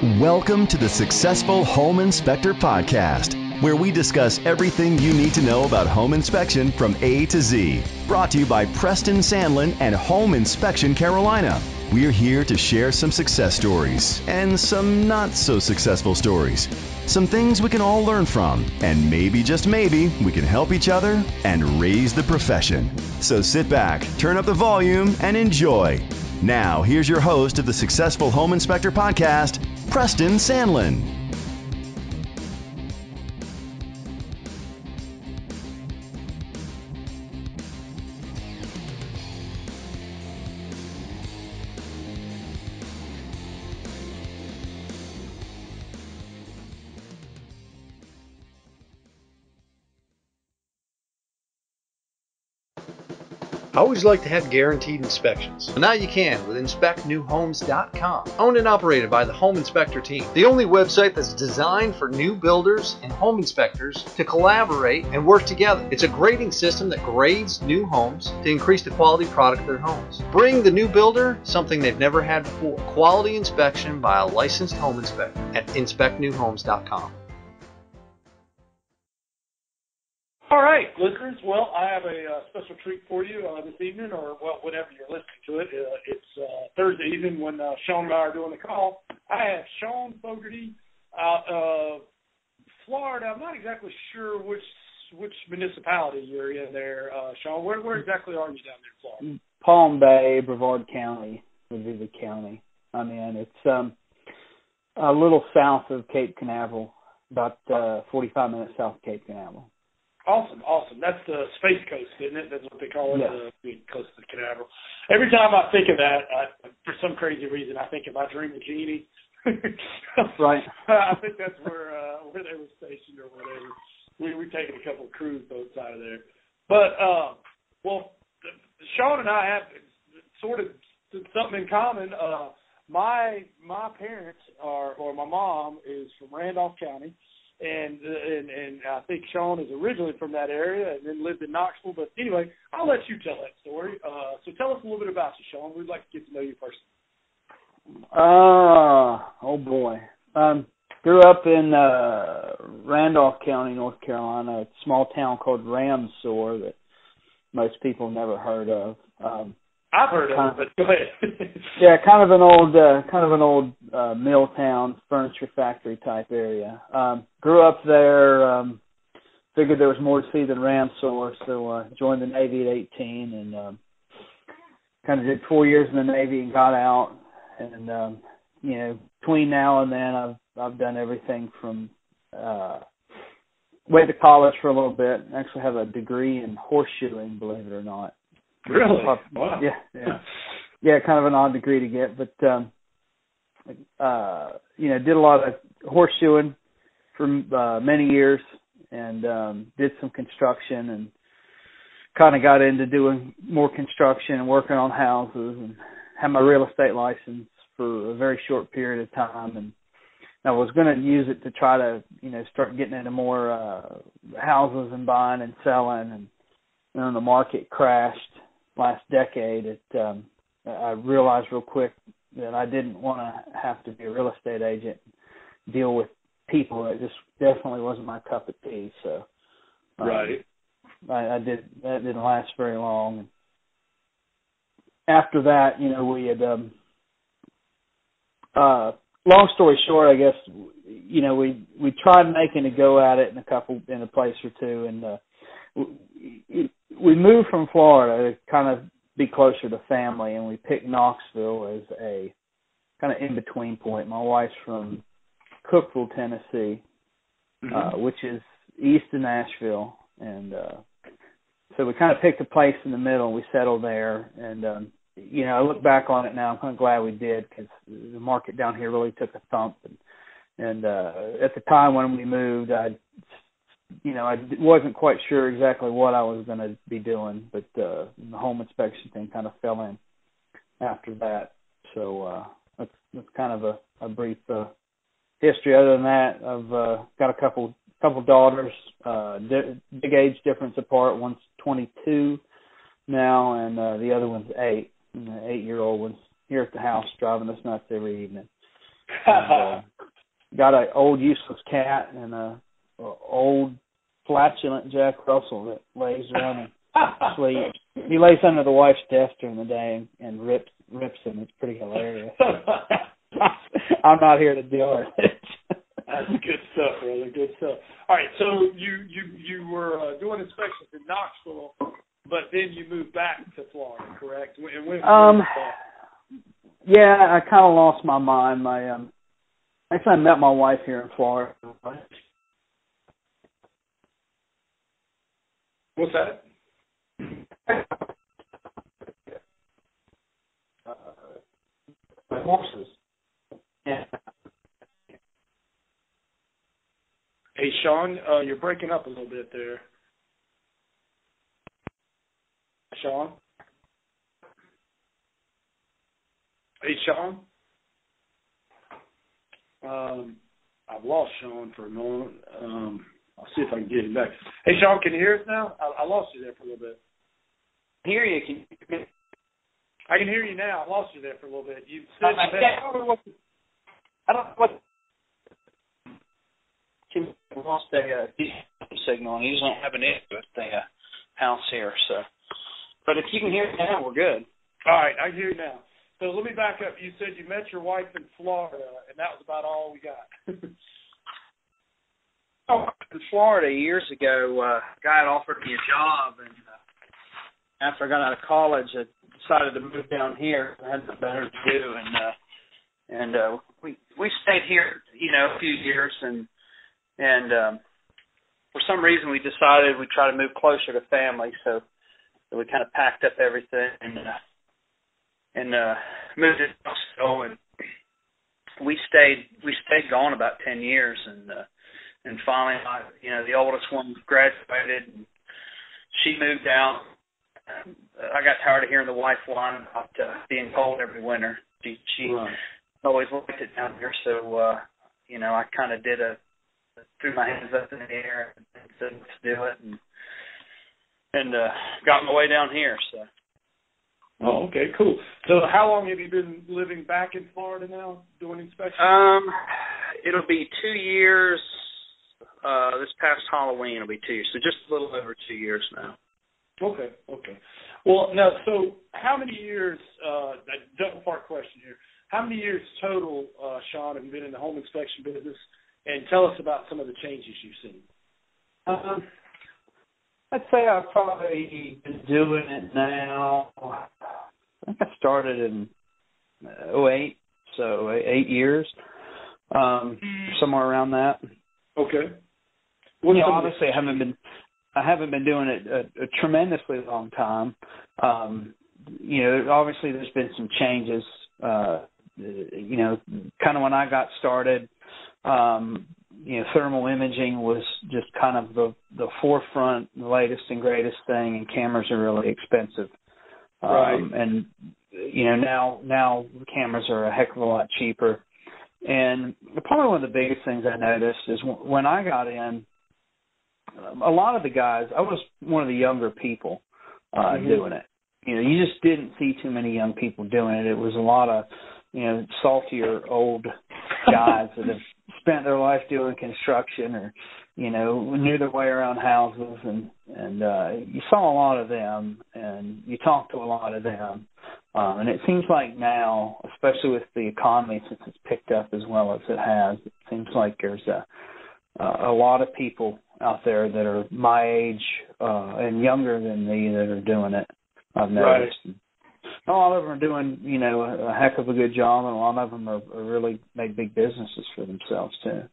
Welcome to the Successful Home Inspector Podcast, where we discuss everything you need to know about home inspection from A to Z. Brought to you by Preston Sandlin and Home Inspection Carolina. We're here to share some success stories and some not so successful stories. Some things we can all learn from, and maybe, just maybe, we can help each other and raise the profession. So sit back, turn up the volume, and enjoy. Now, here's your host of the Successful Home Inspector Podcast, Preston Sandlin. I always like to have guaranteed inspections. Well, now you can with InspectNewHomes.com. Owned and operated by the Home Inspector team. The only website that's designed for new builders and home inspectors to collaborate and work together. It's a grading system that grades new homes to increase the quality product of their homes. Bring the new builder something they've never had before. Quality inspection by a licensed home inspector at InspectNewHomes.com. All right, listeners. Well, I have a special treat for you this evening, or whenever you're listening to it. It's Thursday evening when Sean and I are doing the call. I have Sean Fogarty out of Florida. I'm not exactly sure which municipality you're in there, Sean. Where exactly are you down there in Florida? Palm Bay, Brevard County would be the county I'm in. It's a little south of Cape Canaveral, about 45 minutes south of Cape Canaveral. Awesome. That's the Space Coast, isn't it? That's what they call it, yes. The coast of Canaveral. Every time I think of that, for some crazy reason, I think of I Dream of Jeannie. Right. I think that's where they were stationed or whatever. We've taken a couple of cruise boats out of there. But, Sean and I have sort of something in common. My parents or my mom is from Randolph County. And I think Sean is originally from that area and then lived in Knoxville. But anyway, I'll let you tell that story. So tell us a little bit about you, Sean. We'd like to get to know you personally. Oh, boy. Grew up in Randolph County, North Carolina, a small town called Ramsor that most people have never heard of. I've heard of it, but go ahead. Yeah, kind of an old mill town, furniture factory type area. Grew up there. Figured there was more to see than Ramsor, so joined the Navy at 18, and kind of did 4 years in the Navy and got out. And between now and then, I've done everything from went to college for a little bit. Actually, have a degree in horseshoeing, believe it or not. Really? Wow. Yeah, kind of an odd degree to get, but did a lot of horseshoeing for many years, and did some construction, and kind of got into doing more construction and working on houses, and had my real estate license for a very short period of time, and I was going to use it to try to start getting into more houses and buying and selling, and when the market crashed last decade, I realized real quick that I didn't want to have to be a real estate agent, deal with people. It just definitely wasn't my cup of tea. So, right, that didn't last very long. And after that, we had. Long story short, I guess we tried making a go at it in a place or two, and we moved from Florida to kind of be closer to family, and we picked Knoxville as a kind of in-between point. My wife's from Cookeville, Tennessee, which is east of Nashville, and so we kind of picked a place in the middle. We settled there, and I look back on it now, I'm kind of glad we did, because the market down here really took a thump, and at the time when we moved, I wasn't quite sure exactly what I was going to be doing, but the home inspection thing kind of fell in after that. So that's kind of a brief history. Other than that, I've got a couple daughters, big age difference apart. One's 22 now, and the other one's 8. And the 8-year-old one's here at the house driving us nuts every evening. And, got an old useless cat and a old flatulent Jack Russell that lays around and sleeps. He lays under the wife's desk during the day and rips him. It's pretty hilarious. I'm not here to deal with it. That's good stuff, brother. Good stuff. All right, so you were doing inspections in Knoxville, but then you moved back to Florida, correct? And when yeah, I kind of lost my mind. Actually, I met my wife here in Florida. What's that? Horses. Yeah. Hey, Sean, you're breaking up a little bit there. Sean? Hey, Sean? I've lost Sean for a moment. I'll see if I can get him back. Hey, Sean, can you hear us now? I lost you there for a little bit. I hear you. I can hear you now. I lost you there for a little bit. You said I don't know what. I lost a signal, and you just don't have an issue with the house here. So, but if you can hear me now, we're good. All right, I hear you now. So let me back up. You said you met your wife in Florida, and that was about all we got. In Florida years ago, a guy had offered me a job, and after I got out of college, I decided to move down here. I had nothing better to do, and we stayed here, a few years, and for some reason we decided we'd try to move closer to family, so we kind of packed up everything and moved to Knoxville, and we stayed gone about 10 years, and finally, the oldest one graduated, and she moved out. I got tired of hearing the wife whine about being cold every winter. She right. always liked it down here, so I kind of threw my hands up in the air and said, let's do it, and got my way down here. So. Oh, okay, cool. So how long have you been living back in Florida now, doing inspections? It'll be 2 years. This past Halloween will be 2 years, so just a little over 2 years now. Okay. Well, now, so how many years, double part question here, how many years total, Sean, have you been in the home inspection business? And tell us about some of the changes you've seen. I'd say I've probably been doing it now. I think I started in 2008, so 8 years, somewhere around that. Okay. Honestly, I haven't been doing it a tremendously long time. Obviously there's been some changes. Kind of when I got started, thermal imaging was just kind of the forefront, the latest and greatest thing, and cameras are really expensive. Right. And now cameras are a heck of a lot cheaper. And probably one of the biggest things I noticed is when I got in, a lot of the guys, I was one of the younger people doing it. You just didn't see too many young people doing it. It was a lot of, saltier old guys that have spent their life doing construction or, knew their way around houses. And you saw a lot of them and you talked to a lot of them. And it seems like now, especially with the economy, since it's picked up as well as it has, it seems like there's a lot of people out there that are my age and younger than me that are doing it. I've noticed. Right. A lot of them are doing, a heck of a good job, and a lot of them are really made big businesses for themselves too.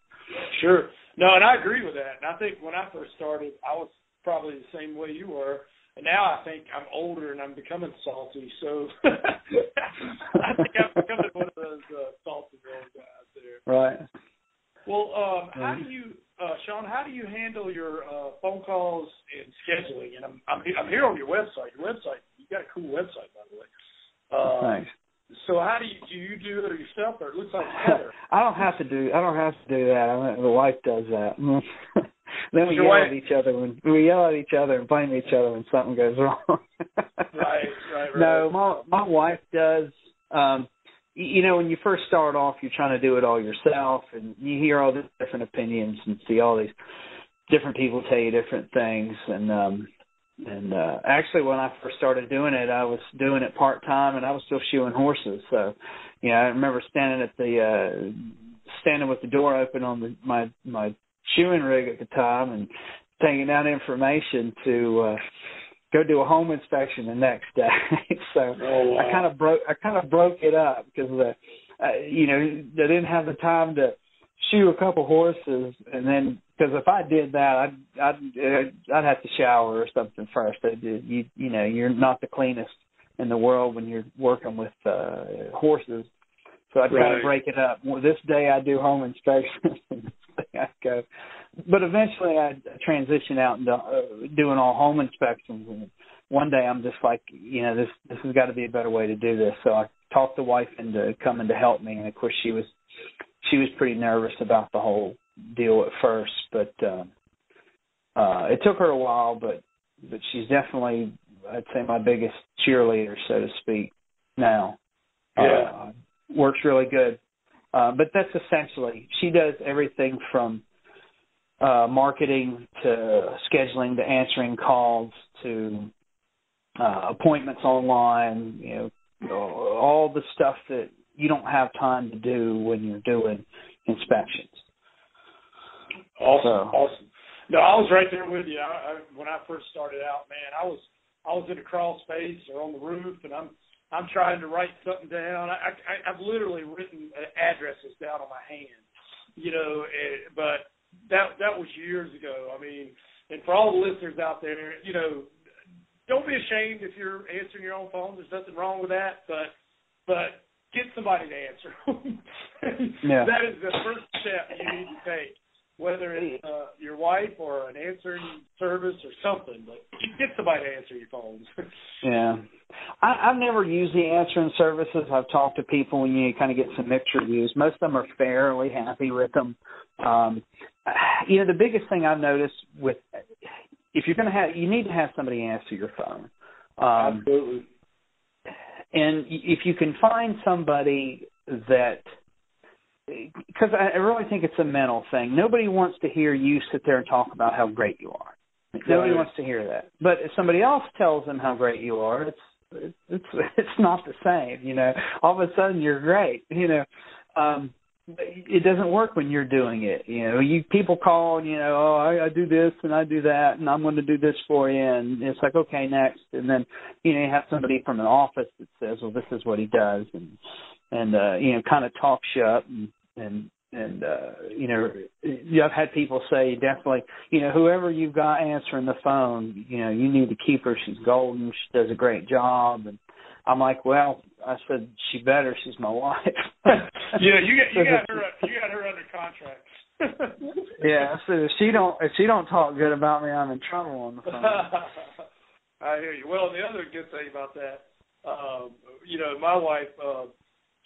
Sure. No, and I agree with that. And I think when I first started, I was probably the same way you were. And now I think I'm older and I'm becoming salty. So I think I'm becoming one of those salty old guys there. Right. Well, how do you, Sean? How do you handle your phone calls and scheduling? And I'm here on your website. Your website, you got a cool website, by the way. Thanks. So how do you do it yourself, or it looks like Heather? I don't have to do that. The wife does that. Then we yell at each other and blame each other when something goes wrong. Right. No, my wife does. when you first start off, you're trying to do it all yourself, and you hear all these different opinions and see all these different people tell you different things. And actually, when I first started doing it, I was doing it part-time, and I was still shoeing horses. So, I remember standing with the door open on my shoeing rig at the time and taking down information to go do a home inspection the next day. So wow. I kind of broke it up because they didn't have the time to shoe a couple horses, and then because if I did that, I'd have to shower or something first. You're not the cleanest in the world when you're working with horses. So I'd kind of break it up. Well, this day I do home inspections, and this day I go. But eventually I transition out into doing all home inspections. And one day I'm just like, this has got to be a better way to do this. So I talked the wife into coming to help me, and of course she was pretty nervous about the whole deal at first. But it took her a while, but she's definitely, I'd say, my biggest cheerleader, so to speak. Now. Yeah. Works really good. But that's essentially, she does everything from marketing to scheduling to answering calls to appointments online, all the stuff that you don't have time to do when you're doing inspections. Awesome. No, I was right there with you. When I first started out, man, I was in a crawl space or on the roof, and I'm trying to write something down. I've literally written addresses down on my hand, but that was years ago. I mean, and for all the listeners out there, don't be ashamed if you're answering your own phone. There's nothing wrong with that, but get somebody to answer. Yeah. That is the first step you need to take, whether it's your wife or an answering service or something. But get somebody to answer your phones. Yeah. I've never used the answering services. I've talked to people and you kind of get some mixed reviews. Most of them are fairly happy with them. The biggest thing I've noticed if you're going to you need to have somebody answer your phone. Absolutely. And if you can find somebody that, because I really think it's a mental thing. Nobody wants to hear you sit there and talk about how great you are. Nobody wants to hear that. But if somebody else tells them how great you are, it's not the same. All of a sudden you're great. It doesn't work when you're doing it. People call and I do this and I do that and I'm going to do this for you, and it's like, okay, next. And then you have somebody from an office that says, well, this is what he does, and kind of talks you up and I've had people say definitely, whoever you've got answering the phone, you need to keep her. She's golden. She does a great job. And I'm like, well, I said, she better. She's my wife. Yeah, you got her under contract. Yeah, so if she don't talk good about me, I'm in trouble on the phone. I hear you. Well, the other good thing about that, my wife,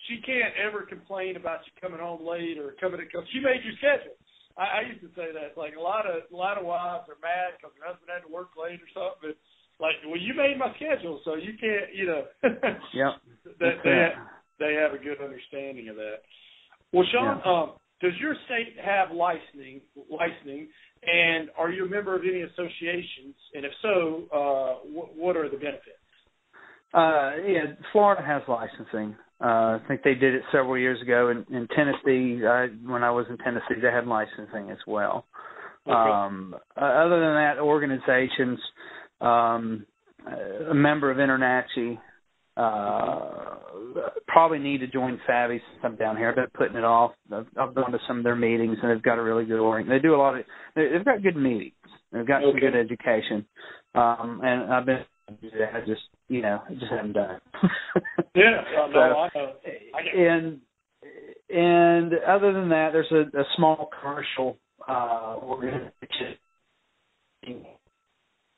she can't ever complain about you coming home late or coming to come. She made your schedule. I used to say that. Like a lot of wives are mad because their husband had to work late or something. But like, well, you made my schedule, so you can't. Yep. They have a good understanding of that. Well, Sean, does your state have licensing? And are you a member of any associations? And if so, what are the benefits? Florida has licensing. I think they did it several years ago. In Tennessee, when I was in Tennessee, they had licensing as well. Okay. Other than that, organizations, a member of Internachi, probably need to join Savvy since I'm down here. I've been putting it off. I've gone to some of their meetings, and they've got a really good they do a lot of. They've got good meetings. They've got some good education, and I've been. I just haven't done it. I know. And other than that, there's a small commercial organization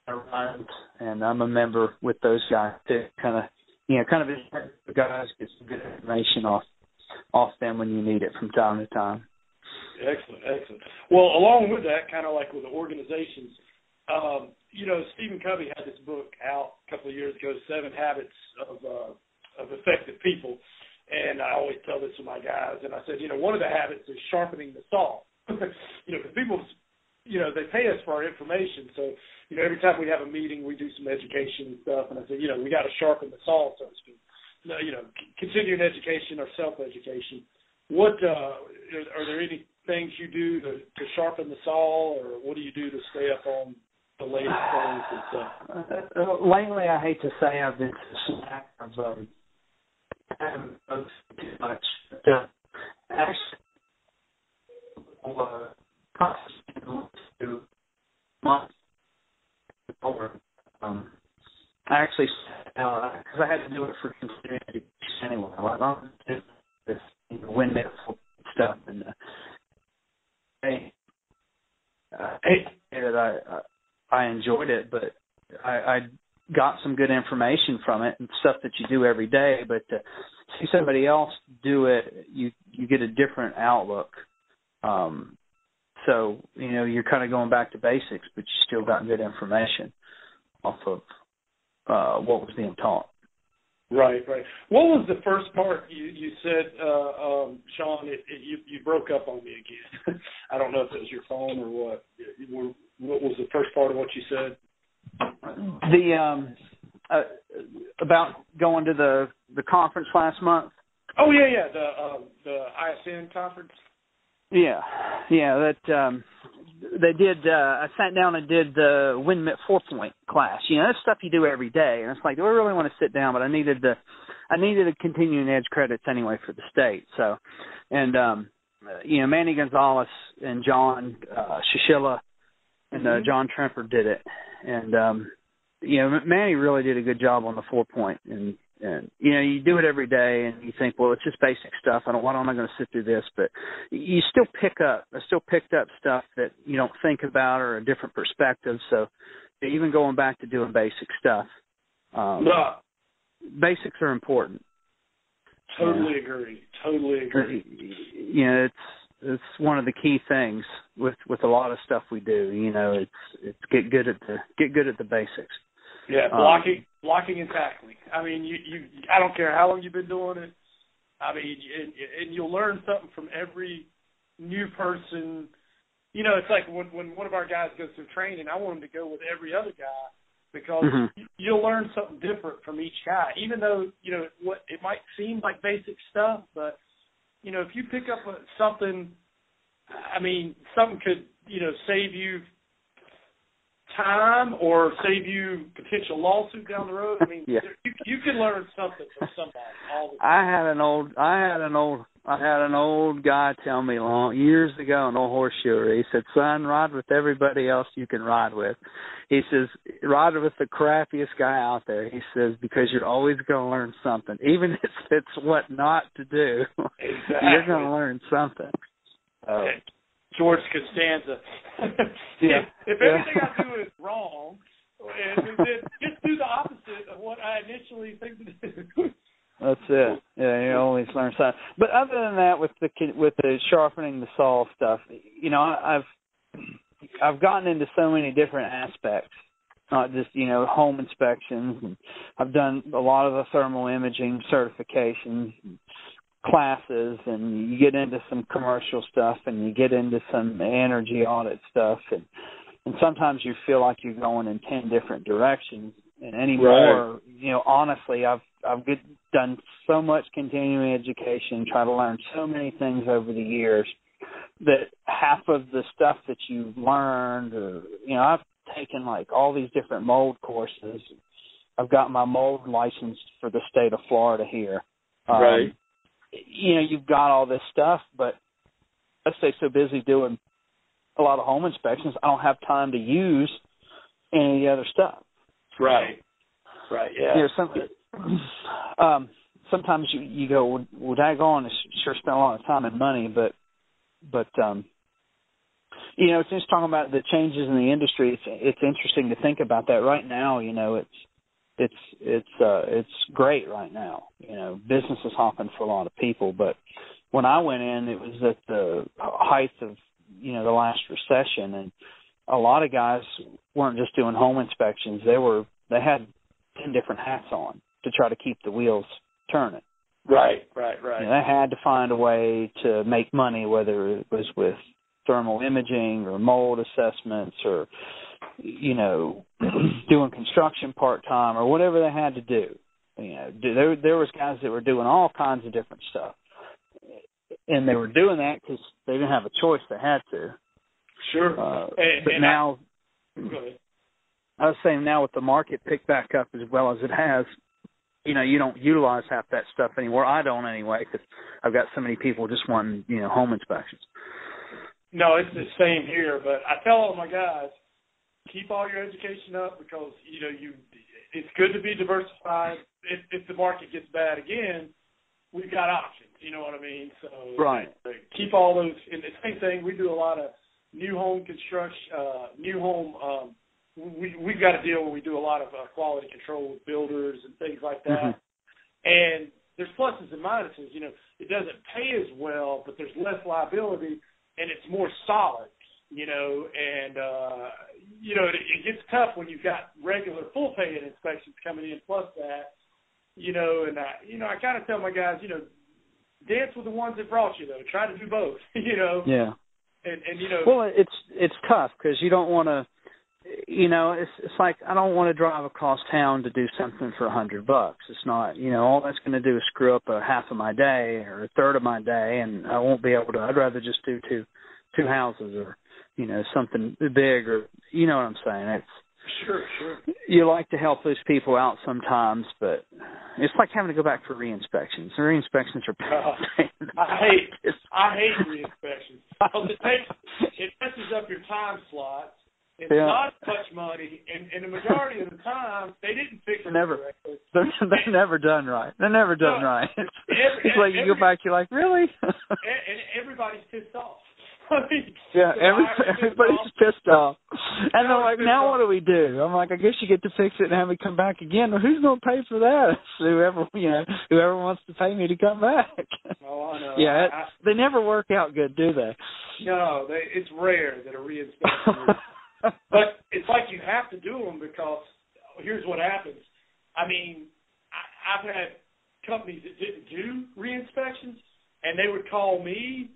runs, and I'm a member with those guys too. Kind of the guys get some good information off them when you need it from time to time. Excellent. Well, along with that, kind of like with the organizations. Stephen Covey had this book out a couple of years ago, 7 Habits of Effective People. And I always tell this to my guys, and I said, one of the habits is sharpening the saw. Because people, they pay us for our information. So, every time we have a meeting, we do some education and stuff. And I said, we got to sharpen the saw, so to speak. Continuing education or self-education. What are there any things you do to sharpen the saw, or what do you do to stay up on the latest things and stuff? Lately, I hate to say I've been snack of haven't too much. Actually, to months before, I actually, because I had to do it for continuing education anyway. I don't do this windmill stuff, and I enjoyed it, but I got some good information from it and stuff that you do every day. But to see somebody else do it, you get a different outlook. So you're kind of going back to basics, but you still got good information off of what was being taught. Right. What was the first part you said, Sean? You broke up on me again. I don't know if it was your phone or what. What was the first part of what you said? The about going to the conference last month. Oh yeah, the ISN conference. Yeah, that they did. I sat down and did the windmill 4-point class. That's stuff you do every day, and it's like, do I really want to sit down? But I needed a continuing edge credits anyway for the state. So, and Manny Gonzalez and John Shishilla and John Tremper did it, and Manny really did a good job on the 4-point, and you do it every day, and you think, well, it's just basic stuff. Why am I going to sit through this? But you still picked up stuff that you don't think about or a different perspective. So even going back to doing basic stuff, basics are important. Totally agree. It's one of the key things with a lot of stuff we do. It's get good at the basics. Yeah, blocking and tackling. I mean, I don't care how long you've been doing it. I mean, and you'll learn something from every new person. It's like when one of our guys goes through training, I want him to go with every other guy because you'll learn something different from each guy. Even though, what it might seem like basic stuff, but, if you pick up something, I mean, something could, save you time or save you potential lawsuit down the road. I mean, you can learn something from somebody all the time. I had an old guy tell me years ago, an old horseshoer. He said, "Son, ride with everybody else you can ride with." He says, "Ride with the crappiest guy out there." He says, because you're always going to learn something, even if it's what not to do. Exactly. You're going to learn something. George Costanza. If everything I do is wrong, then just do the opposite of what I initially think to do. That's it. Yeah, you always learn something. But other than that, with the sharpening the saw stuff, I've gotten into so many different aspects, not just home inspections. And I've done a lot of the thermal imaging certifications, classes, and you get into some commercial stuff, and you get into some energy audit stuff, and sometimes you feel like you're going in 10 different directions. And anymore, honestly, I've done so much continuing education, try to learn so many things over the years that half of the stuff that you've learned, or I've taken like all these different mold courses. I've got my mold license for the state of Florida here. Right. You've got all this stuff, but I stay so busy doing a lot of home inspections, I don't have time to use any of the other stuff. Right. Yeah. Sometimes you go, well, daggone, I sure spent a lot of time and money, but it's just talking about the changes in the industry. It's interesting to think about that right now. It's great right now. Business is hopping for a lot of people, but when I went in, it was at the height of the last recession, and a lot of guys weren't just doing home inspections. They had 10 different hats on to try to keep the wheels turning. Right. They had to find a way to make money, whether it was with thermal imaging or mold assessments or, doing construction part-time or whatever they had to do. There was guys that were doing all kinds of different stuff. And they were doing that because they didn't have a choice. They had to. Sure. But now, go ahead. I was saying now with the market picked back up as well as it has, you don't utilize half that stuff anymore. I don't anyway, because I've got so many people just wanting, home inspections. No, it's the same here. But I tell all my guys, keep all your education up because, it's good to be diversified. If the market gets bad again, we've got options. You know what I mean? So right. Keep all those. And the same thing, we do a lot of new home construction, we've got a deal where we do a lot of quality control with builders and things like that. Mm-hmm. And there's pluses and minuses. It doesn't pay as well, but there's less liability, and it's more solid, and, it gets tough when you've got regular full-pay inspections coming in plus that, and I kind of tell my guys, dance with the ones that brought you, though. Try to do both, Yeah. And well, it's tough because you don't want to, it's like I don't want to drive across town to do something for $100. It's not, all that's going to do is screw up a half of my day or a third of my day, and I won't be able to. I'd rather just do two houses or, something big or, you know what I'm saying. It's sure. You like to help those people out sometimes, but it's like having to go back for re-inspections. The re-inspections are I hate re-inspections because it messes up your time slots. It's not much money, and the majority of the time, they didn't fix it correctly. They're never done right. They're never done right. It's like you go back, you're like, really? And everybody's pissed off. Everybody's pissed off. And they're like, now what do we do? I'm like, I guess you get to fix it and have me come back again. Well, who's going to pay for that? Whoever wants to pay me to come back. Oh, I know. Yeah, they never work out good, do they? No, it's rare that a reinspection but it's like you have to do them because here's what happens. I mean, I've had companies that didn't do re-inspections, and they would call me,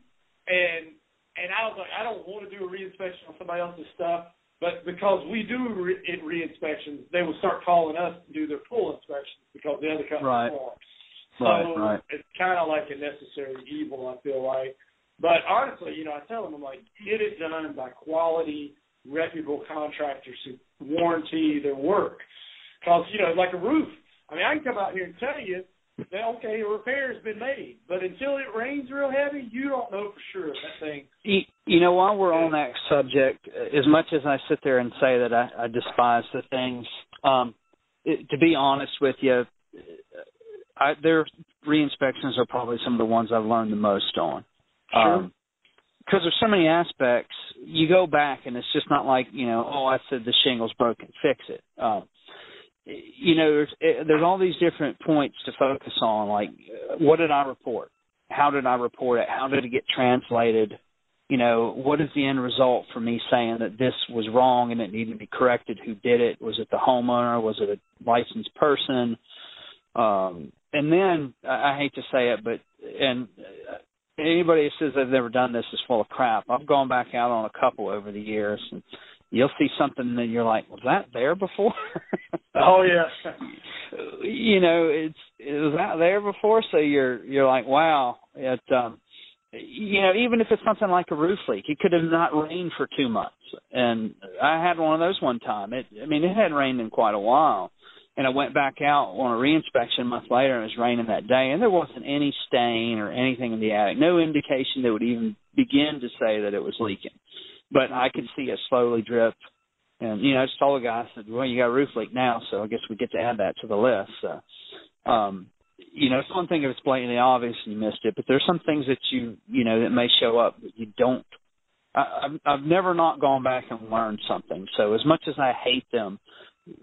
and I was like, I don't want to do a re-inspection on somebody else's stuff, but because we do re-inspections, they would start calling us to do their full inspections because the other company won't. So it's kind of like a necessary evil, I feel like. But honestly, I tell them, I'm like, get it done by quality, reputable contractors who warranty their work. Because, like a roof, I mean, I can come out here and tell you that, okay, a repair has been made, but until it rains real heavy, you don't know for sure that thing. While we're on that subject, as much as I sit there and say that I despise the things, to be honest with you, their re-inspections are probably some of the ones I've learned the most on. Sure. Because there's so many aspects, you go back and it's just not like, I said the shingle's broken, fix it. There's all these different points to focus on, like what did I report? How did I report it? How did it get translated? What is the end result for me saying that this was wrong and it needed to be corrected? Who did it? Was it the homeowner? Was it a licensed person? And then, I hate to say it, but anybody who says they've never done this is full of crap. I've gone back out on a couple over the years, and you'll see something that you're like, was that there before? Oh, yeah. Was that there before? So you're like, wow. Even if it's something like a roof leak, it could have not rained for 2 months. And I had one of those one time. It hadn't rained in quite a while. And I went back out on a reinspection a month later, and it was raining that day, and there wasn't any stain or anything in the attic, no indication that would even begin to say that it was leaking. But I could see it slowly drip. And, I just told the guy, I said, well, you got a roof leak now, so I guess we get to add that to the list. So, it's one thing if it's blatantly obvious and you missed it, but there's some things that that may show up that you don't. I've never not gone back and learned something. So as much as I hate them,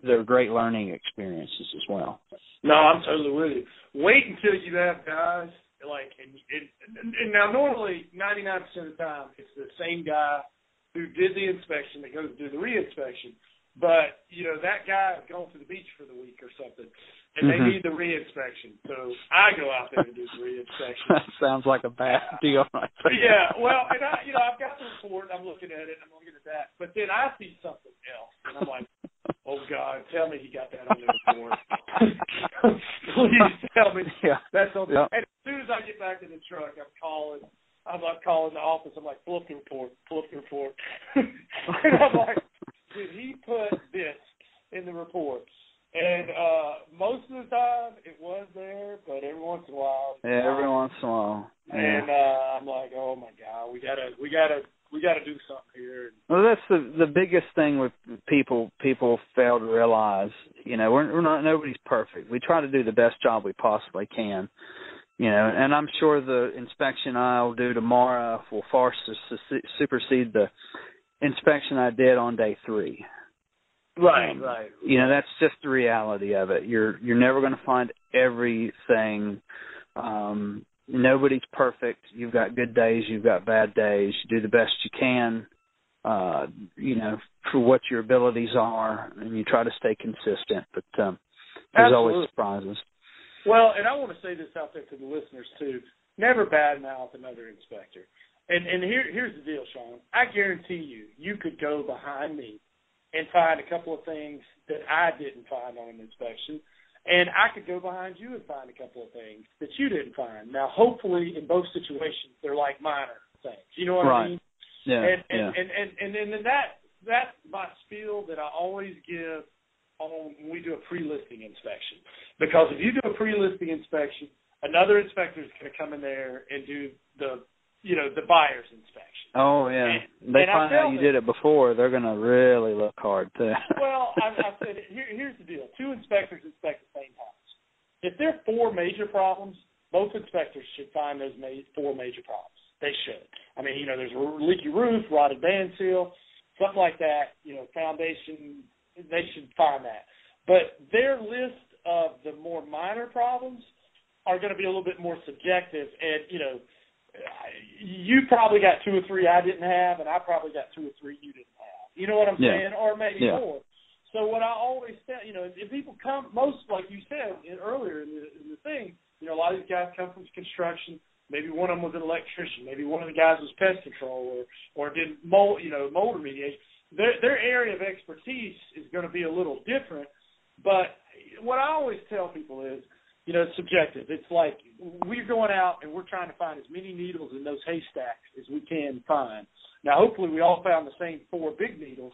they're great learning experiences as well. No, I'm totally with you. Wait until you have guys and now normally 99% of the time it's the same guy who did the inspection that goes to do the re-inspection. But, that guy is going to the beach for the week or something. and they need the re-inspection. So I go out there and do the re-inspection. That sounds like a bad deal right there. Yeah, well, and I've got the report. I'm looking at it. I'm looking at that. But then I see something else, and I'm like, oh, God, tell me he got that on the report. Please tell me that's on the And as soon as I get back to the truck, I'm calling the office. I'm like, pull up the report. And I'm like, did he put this in the report? And most of the time it was there, but every once in a while. Yeah, every once in a while. Yeah. And I'm like, oh my God, we gotta do something here. Well, that's the biggest thing with people fail to realize. We're not, nobody's perfect. We try to do the best job we possibly can. And I'm sure the inspection I'll do tomorrow will far supersede the inspection I did on day 3. Right. That's just the reality of it. You're never going to find everything. Nobody's perfect. You've got good days. You've got bad days. You do the best you can, for what your abilities are, and you try to stay consistent. But there's always surprises. Well, and I want to say this out there to the listeners, too. Never badmouth another inspector. And here's the deal, Sean. I guarantee you could go behind me and find a couple of things that I didn't find on an inspection. And I could go behind you and find a couple of things that you didn't find. Now, hopefully, in both situations, they're like minor things. You know what I mean? Yeah. And then that's my spiel that I always give on when we do a pre-listing inspection. Because if you do a pre-listing inspection, another inspector is going to come in there and do the buyer's inspection. Oh, yeah. They find out you did it before, they're going to really look hard, too. Well, I said, here's the deal. 2 inspectors inspect the same house. If there are 4 major problems, both inspectors should find those 4 major problems. They should. I mean, there's a leaky roof, rotted band seal, something like that, foundation, they should find that. But their list of the more minor problems are going to be a little bit more subjective, and, you probably got 2 or 3 I didn't have, and I probably got 2 or 3 you didn't have. You know what I'm saying? Or maybe more. So what I always tell, if people come, most, like you said earlier in the thing, a lot of these guys come from construction. Maybe one of them was an electrician. Maybe one of the guys was pest control or did mold remediation. Their area of expertise is going to be a little different. But what I always tell people is, it's subjective. It's like we're going out and we're trying to find as many needles in those haystacks as we can find. Now, hopefully we all found the same 4 big needles,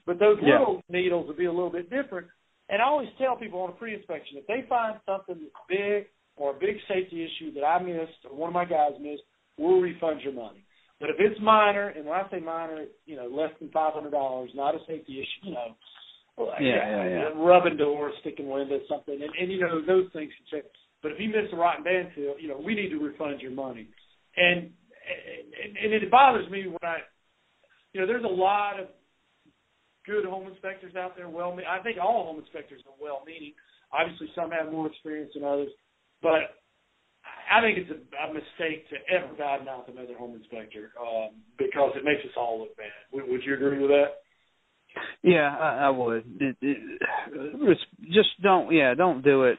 but those little needles will be a little bit different. And I always tell people on a pre-inspection, if they find something that's big or a big safety issue that I missed or one of my guys missed, we'll refund your money. But if it's minor, and when I say minor, less than $500, not a safety issue, rubbing doors, sticking windows, something, and those things can check. But if you miss a rotten band seal, we need to refund your money. And it bothers me when there's a lot of good home inspectors out there. I think all home inspectors are well-meaning. Obviously, some have more experience than others, but I think it's a mistake to ever badmouth another home inspector because it makes us all look bad. Would you agree with that? Yeah, I would. It's just don't do it.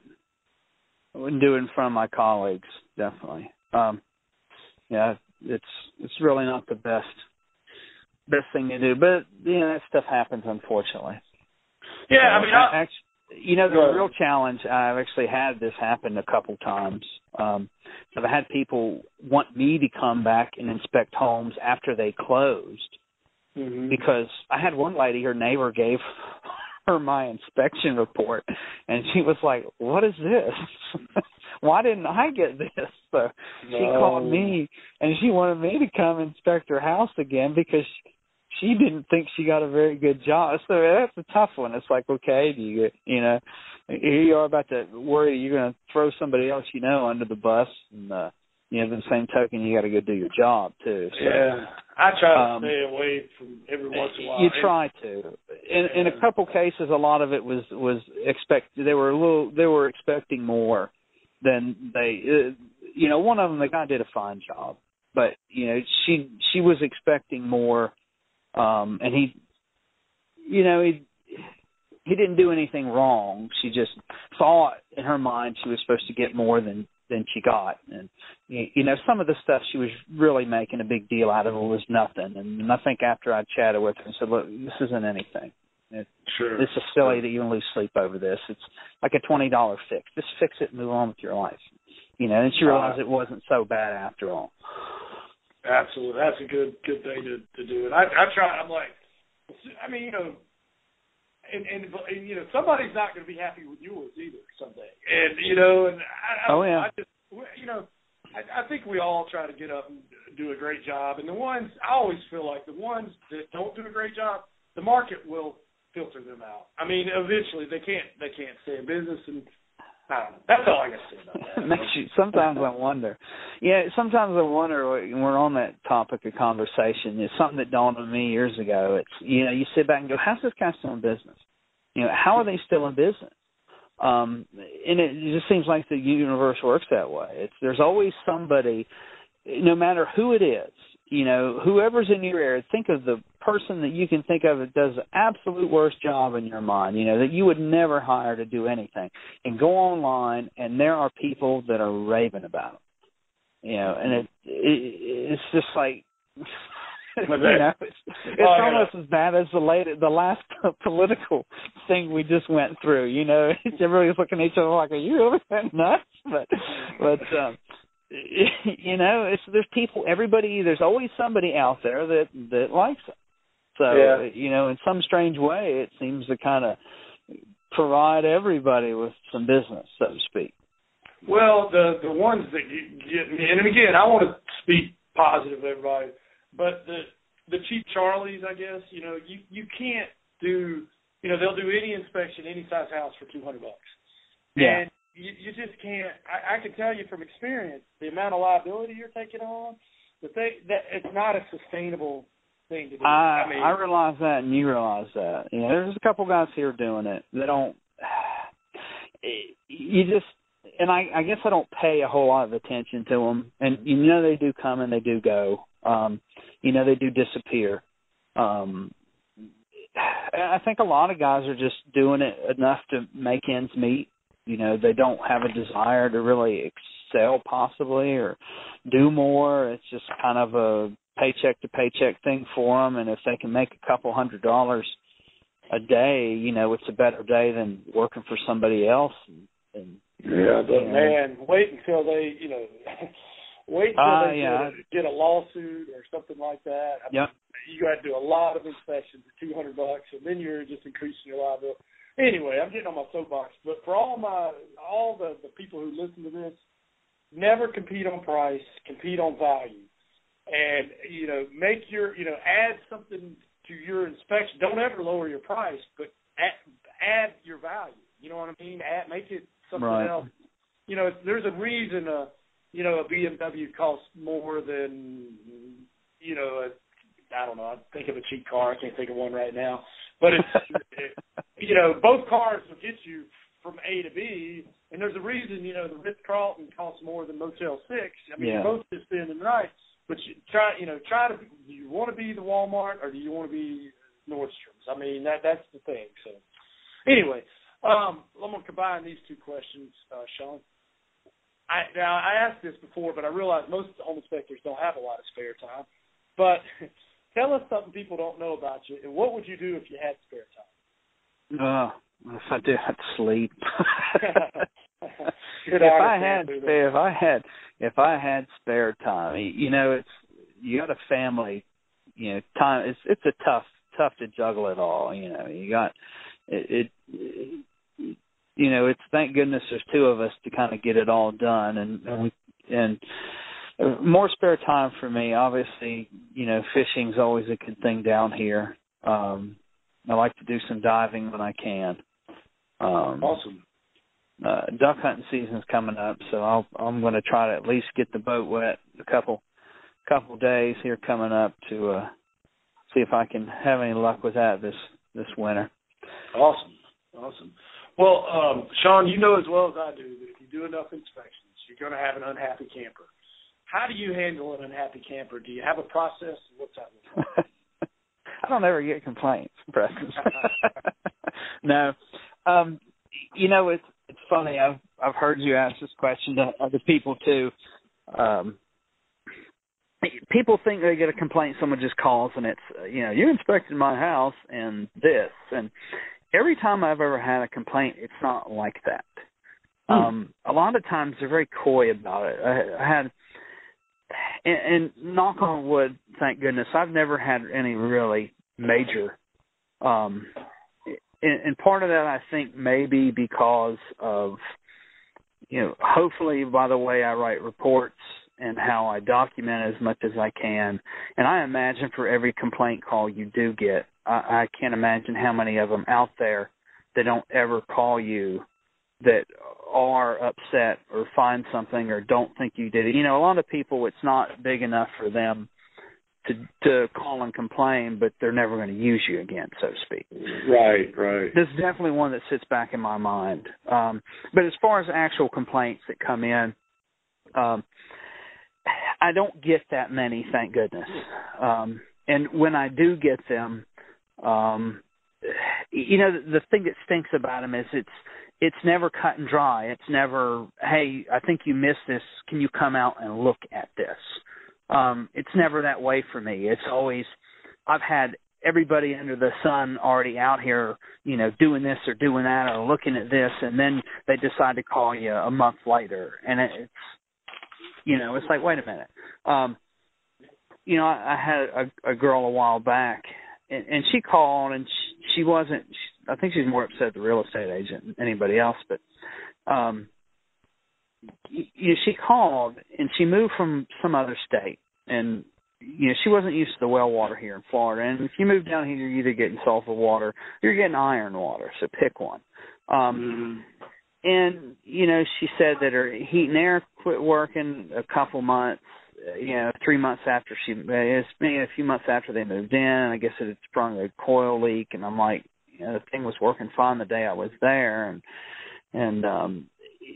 I wouldn't do it in front of my colleagues, definitely. It's really not the best thing to do. But that stuff happens, unfortunately. Yeah, the real challenge. I've actually had this happen a couple times. So I've had people want me to come back and inspect homes after they closed. Mm-hmm. Because I had one lady, her neighbor gave her my inspection report, and she was like, "What is this? Why didn't I get this?" So she called me, and she wanted me to come inspect her house again because she didn't think she got a very good job. So that's a tough one. It's like, okay, do you here you are about to worry you're going to throw somebody else under the bus, and by the same token, you got to go do your job too. So, yeah, I try to stay away from every once in a while. You try to. In a couple cases, a lot of it was they were expecting more than they. One of them, the guy did a fine job, but she was expecting more, and he he didn't do anything wrong. She just thought in her mind she was supposed to get more than she got. And, you know, some of the stuff she was really making a big deal out of it was nothing. And I think after I chatted with her and said, look, this isn't anything. Sure. This is silly that you can lose sleep over this. It's like a $20 fix. Just fix it and move on with your life. You know, and she realized it wasn't so bad after all. Absolutely. That's a good thing to do. And I try, I'm like, I mean, you know, and you know, somebody's not going to be happy with yours either someday. And, you know, and I just, you know, I think we all try to get up and do a great job. And the ones, I always feel like the ones that don't do a great job, the market will filter them out. I mean, eventually they can't stay in business, and I don't know. That's all I got to say about that. Sometimes I wonder. Yeah, sometimes I wonder, when we're on that topic of conversation, it's something that dawned on me years ago. It's, you know, you sit back and go, how's this guy still in business? You know, how are they still in business? And it just seems like the universe works that way. There's always somebody, no matter who it is, you know, whoever's in your area, think of the person that you can think of that does the absolute worst job in your mind, you know, that you would never hire to do anything, and go online, and there are people that are raving about them, you know, and it's just like, you know, it's almost as bad as the last political thing we just went through, you know. Everybody's looking at each other like, are you really that nuts? But you know, there's always somebody out there that likes it. So, you know, in some strange way, it seems to kind of provide everybody with some business, so to speak. Well, the ones that get me, and again, I want to speak positive to everybody, but the cheap Charlies, I guess, you know, you can't do, you know, they'll do any inspection, any size house for $200. Yeah. And you just can't. I can tell you from experience, the amount of liability you're taking on, that it's not a sustainable thing to do. I realize that, and you realize that. You know, there's a couple guys here doing it. They don't. You just, and I guess I don't pay a whole lot of attention to them. And you know, they do come and they do go. You know, they do disappear. I think a lot of guys are just doing it enough to make ends meet. You know, they don't have a desire to really excel possibly or do more. It's just kind of a paycheck-to-paycheck thing for them. And if they can make a couple $100 a day, you know, it's a better day than working for somebody else. Man, wait until they, you know, get a lawsuit or something like that. I mean, you got to do a lot of inspections at $200, and then you're just increasing your liability. Anyway, I'm getting on my soapbox, but for all the people who listen to this, never compete on price, compete on value, and you know, make your, you know, add something to your inspection. Don't ever lower your price, but add your value. You know what I mean? Make it something else. You know, there's a reason you know, a BMW costs more than, you know, I don't know. I think of a cheap car. I can't think of one right now. But you know, both cars will get you from A to B, and there's a reason, you know, the Ritz-Carlton costs more than Motel 6. I mean, you're both just spending the night, but you try to, do you want to be the Walmart or do you want to be Nordstrom's? I mean, that's the thing. So anyway, I'm going to combine these two questions, Sean. I asked this before, but I realize most home inspectors don't have a lot of spare time. But tell us something people don't know about you, and what would you do if you had spare time? If I did, I'd sleep. If I had spare time, you know, you got a family, you know, time. It's a tough to juggle it all. You know, you got it. You know, it's, thank goodness there's two of us to kind of get it all done, and more spare time for me. Obviously, you know, fishing's always a good thing down here. I like to do some diving when I can. Awesome. Duck hunting season's coming up, so I'm going to try to at least get the boat wet a couple days here coming up to see if I can have any luck with that this winter. Awesome. Well, Sean, you know as well as I do that if you do enough inspections, you're going to have an unhappy camper. How do you handle an unhappy camper? Do you have a process? What's that look like? I don't ever get complaints, Preston. No. It's funny. I've heard you ask this question to other people too. People think they get a complaint, someone just calls and it's, you inspected my house and this. And every time I've ever had a complaint, it's not like that. A lot of times they're very coy about it. I had, and knock on wood, thank goodness, I've never had any really major. And part of that, I think, may be because of, hopefully by the way I write reports and how I document as much as I can. And I imagine for every complaint call you do get, I can't imagine how many of them out there that don't ever call you that are upset or find something or don't think you did it. A lot of people, it's not big enough for them to call and complain, but they're never going to use you again, so to speak. Right. There's definitely one that sits back in my mind. But as far as actual complaints that come in, I don't get that many, thank goodness. And when I do get them, the thing that stinks about them is it's never cut and dry. It's never, hey, I think you missed this. Can you come out and look at this? It's never that way for me. It's always, I've had everybody under the sun already out here, doing this or doing that or looking at this, and then they decide to call you a month later. And it's, it's like, wait a minute. I had a girl a while back, and she called, and she wasn't, I think she's more upset at the real estate agent than anybody else, but she called, and she moved from some other state, and she wasn't used to the well water here in Florida. And if you move down here, you're either getting sulfur water or you're getting iron water, so pick one. And she said that her heat and air quit working a couple months. 3 months after it's maybe a few months after they moved in. I guess it had sprung a coil leak, and I'm like, the thing was working fine the day I was there, and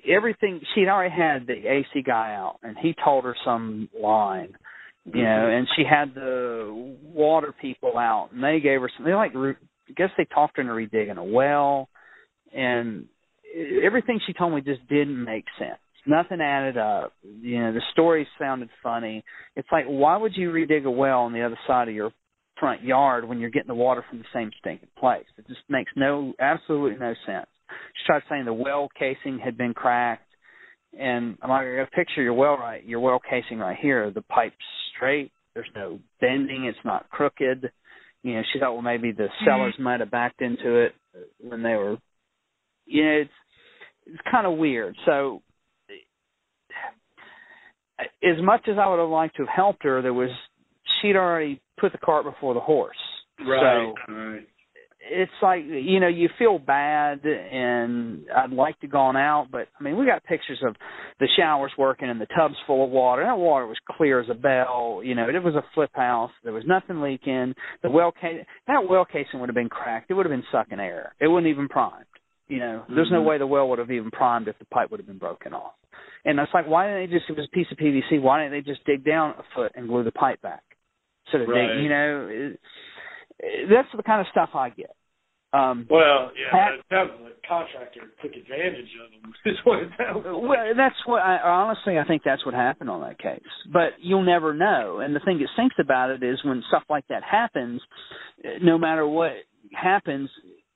everything, she'd already had the AC guy out, and he told her some line, and she had the water people out, and they gave her some, I guess they talked her into redigging a well, and everything she told me just didn't make sense. Nothing added up. The story sounded funny. It's like, why would you redig a well on the other side of your front yard when you're getting the water from the same stinking place? It just makes absolutely no sense. She tried saying the well casing had been cracked, and I'm like, I got a picture of your well casing right here. The pipe's straight. There's no bending. It's not crooked. She thought, well, maybe the sellers might have backed into it when they were. It's kind of weird. So, as much as I would have liked to have helped her, she'd already put the cart before the horse. Right. So, it's like, you feel bad, and I'd like to gone out, but, we got pictures of the showers working and the tubs full of water. That water was clear as a bell. It was a flip house. There was nothing leaking. That well casing would have been cracked. It would have been sucking air. It wasn't even primed. There's no way the well would have even primed if the pipe would have been broken off. And it's like, why didn't they just, it was a piece of PVC, why didn't they just dig down a foot and glue the pipe back? So that that's the kind of stuff I get. That sounds like a contractor took advantage of them. Is what it sounds like. Well, that's what I think that's what happened on that case. But you'll never know. And the thing that stinks about it is when stuff like that happens, no matter what happens,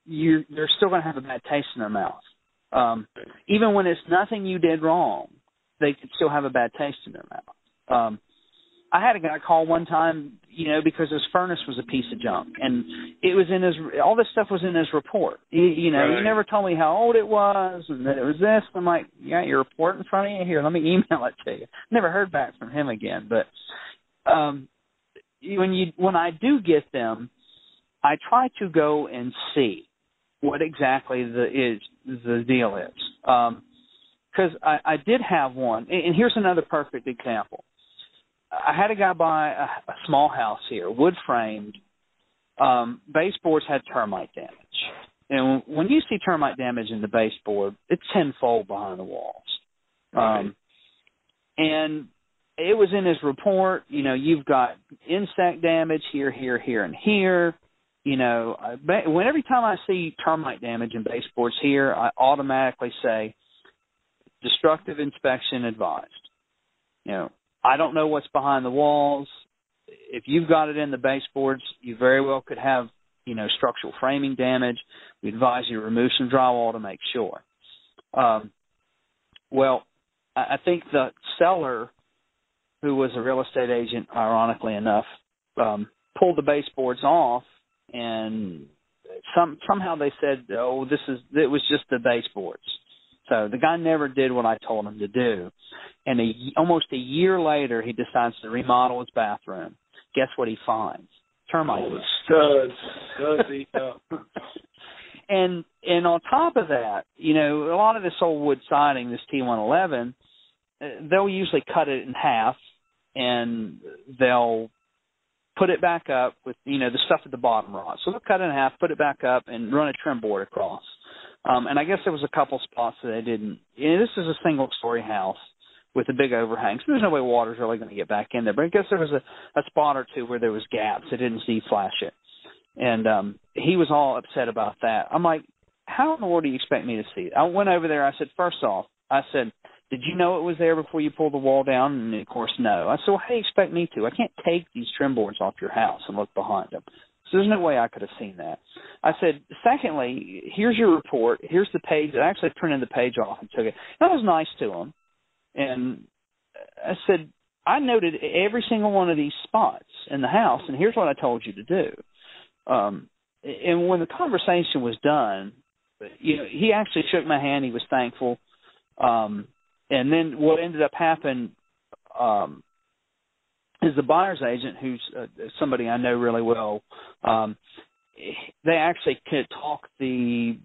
they're still going to have a bad taste in their mouth. Even when it's nothing you did wrong, they could still have a bad taste in their mouth. I had a guy call one time, because his furnace was a piece of junk, and it was all this stuff was in his report. He never told me how old it was and that it was this. I'm like, you got your report in front of you? Here, let me email it to you. Never heard back from him again. But when I do get them, I try to go and see what exactly the deal is. Because I did have one, and here's another perfect example. I had a guy buy a small house here, wood framed. Baseboards had termite damage. And when you see termite damage in the baseboard, it's tenfold behind the walls. Right. And it was in his report, you've got insect damage here, and here. every time I see termite damage in baseboards here, I automatically say, destructive inspection advised. I don't know what's behind the walls. If you've got it in the baseboards, you very well could have, structural framing damage. We advise you to remove some drywall to make sure. Well, I think the seller, who was a real estate agent, ironically enough, pulled the baseboards off, and somehow they said, it was just the baseboards. So the guy never did what I told him to do. And almost a year later, he decides to remodel his bathroom. Guess what he finds? Termites. Studs. And on top of that, a lot of this old wood siding, this T111, they'll usually cut it in half, and they'll put it back up with, the stuff at the bottom rot. So they'll cut it in half, put it back up, and run a trim board across. And I guess there was a couple spots that they didn't. This is a single-story house with a big overhang, so there's no way water's really going to get back in there. But I guess there was a spot or two where there was gaps. They didn't see flash it. And he was all upset about that. I'm like, how in the world do you expect me to see it? I went over there. I said, first off, did you know it was there before you pulled the wall down? And, of course, no. I said, well, how do you expect me to? I can't take these trim boards off your house and look behind them. So there's no way I could have seen that. I said, secondly, here's your report. Here's the page. I actually printed the page off and took it. And I was nice to him. And I said, I noted every single one of these spots in the house, and here's what I told you to do. And when the conversation was done, he actually shook my hand. He was thankful. And then what ended up happening is the buyer's agent, who's somebody I know really well, they actually could talk the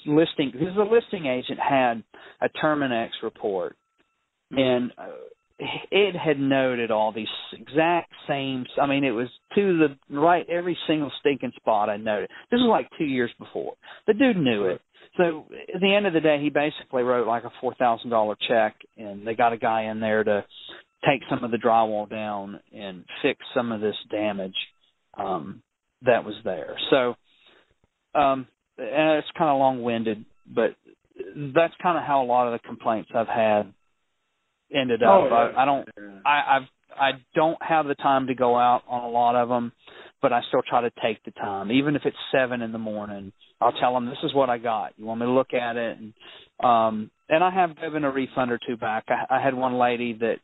listing, because the listing agent had a Terminex report, and it had noted all these exact same, it was to the right, every single stinking spot I noted. This was like 2 years before. The dude knew it. So at the end of the day, he basically wrote like a $4,000 check, and they got a guy in there to take some of the drywall down and fix some of this damage that was there. So and it's kind of long-winded, but that's kind of how a lot of the complaints I've had ended up. I don't have the time to go out on a lot of them, but I still try to take the time. Even if it's 7 a.m, I'll tell them, this is what I got. You want me to look at it? And I have given a refund or two back. I had one lady that,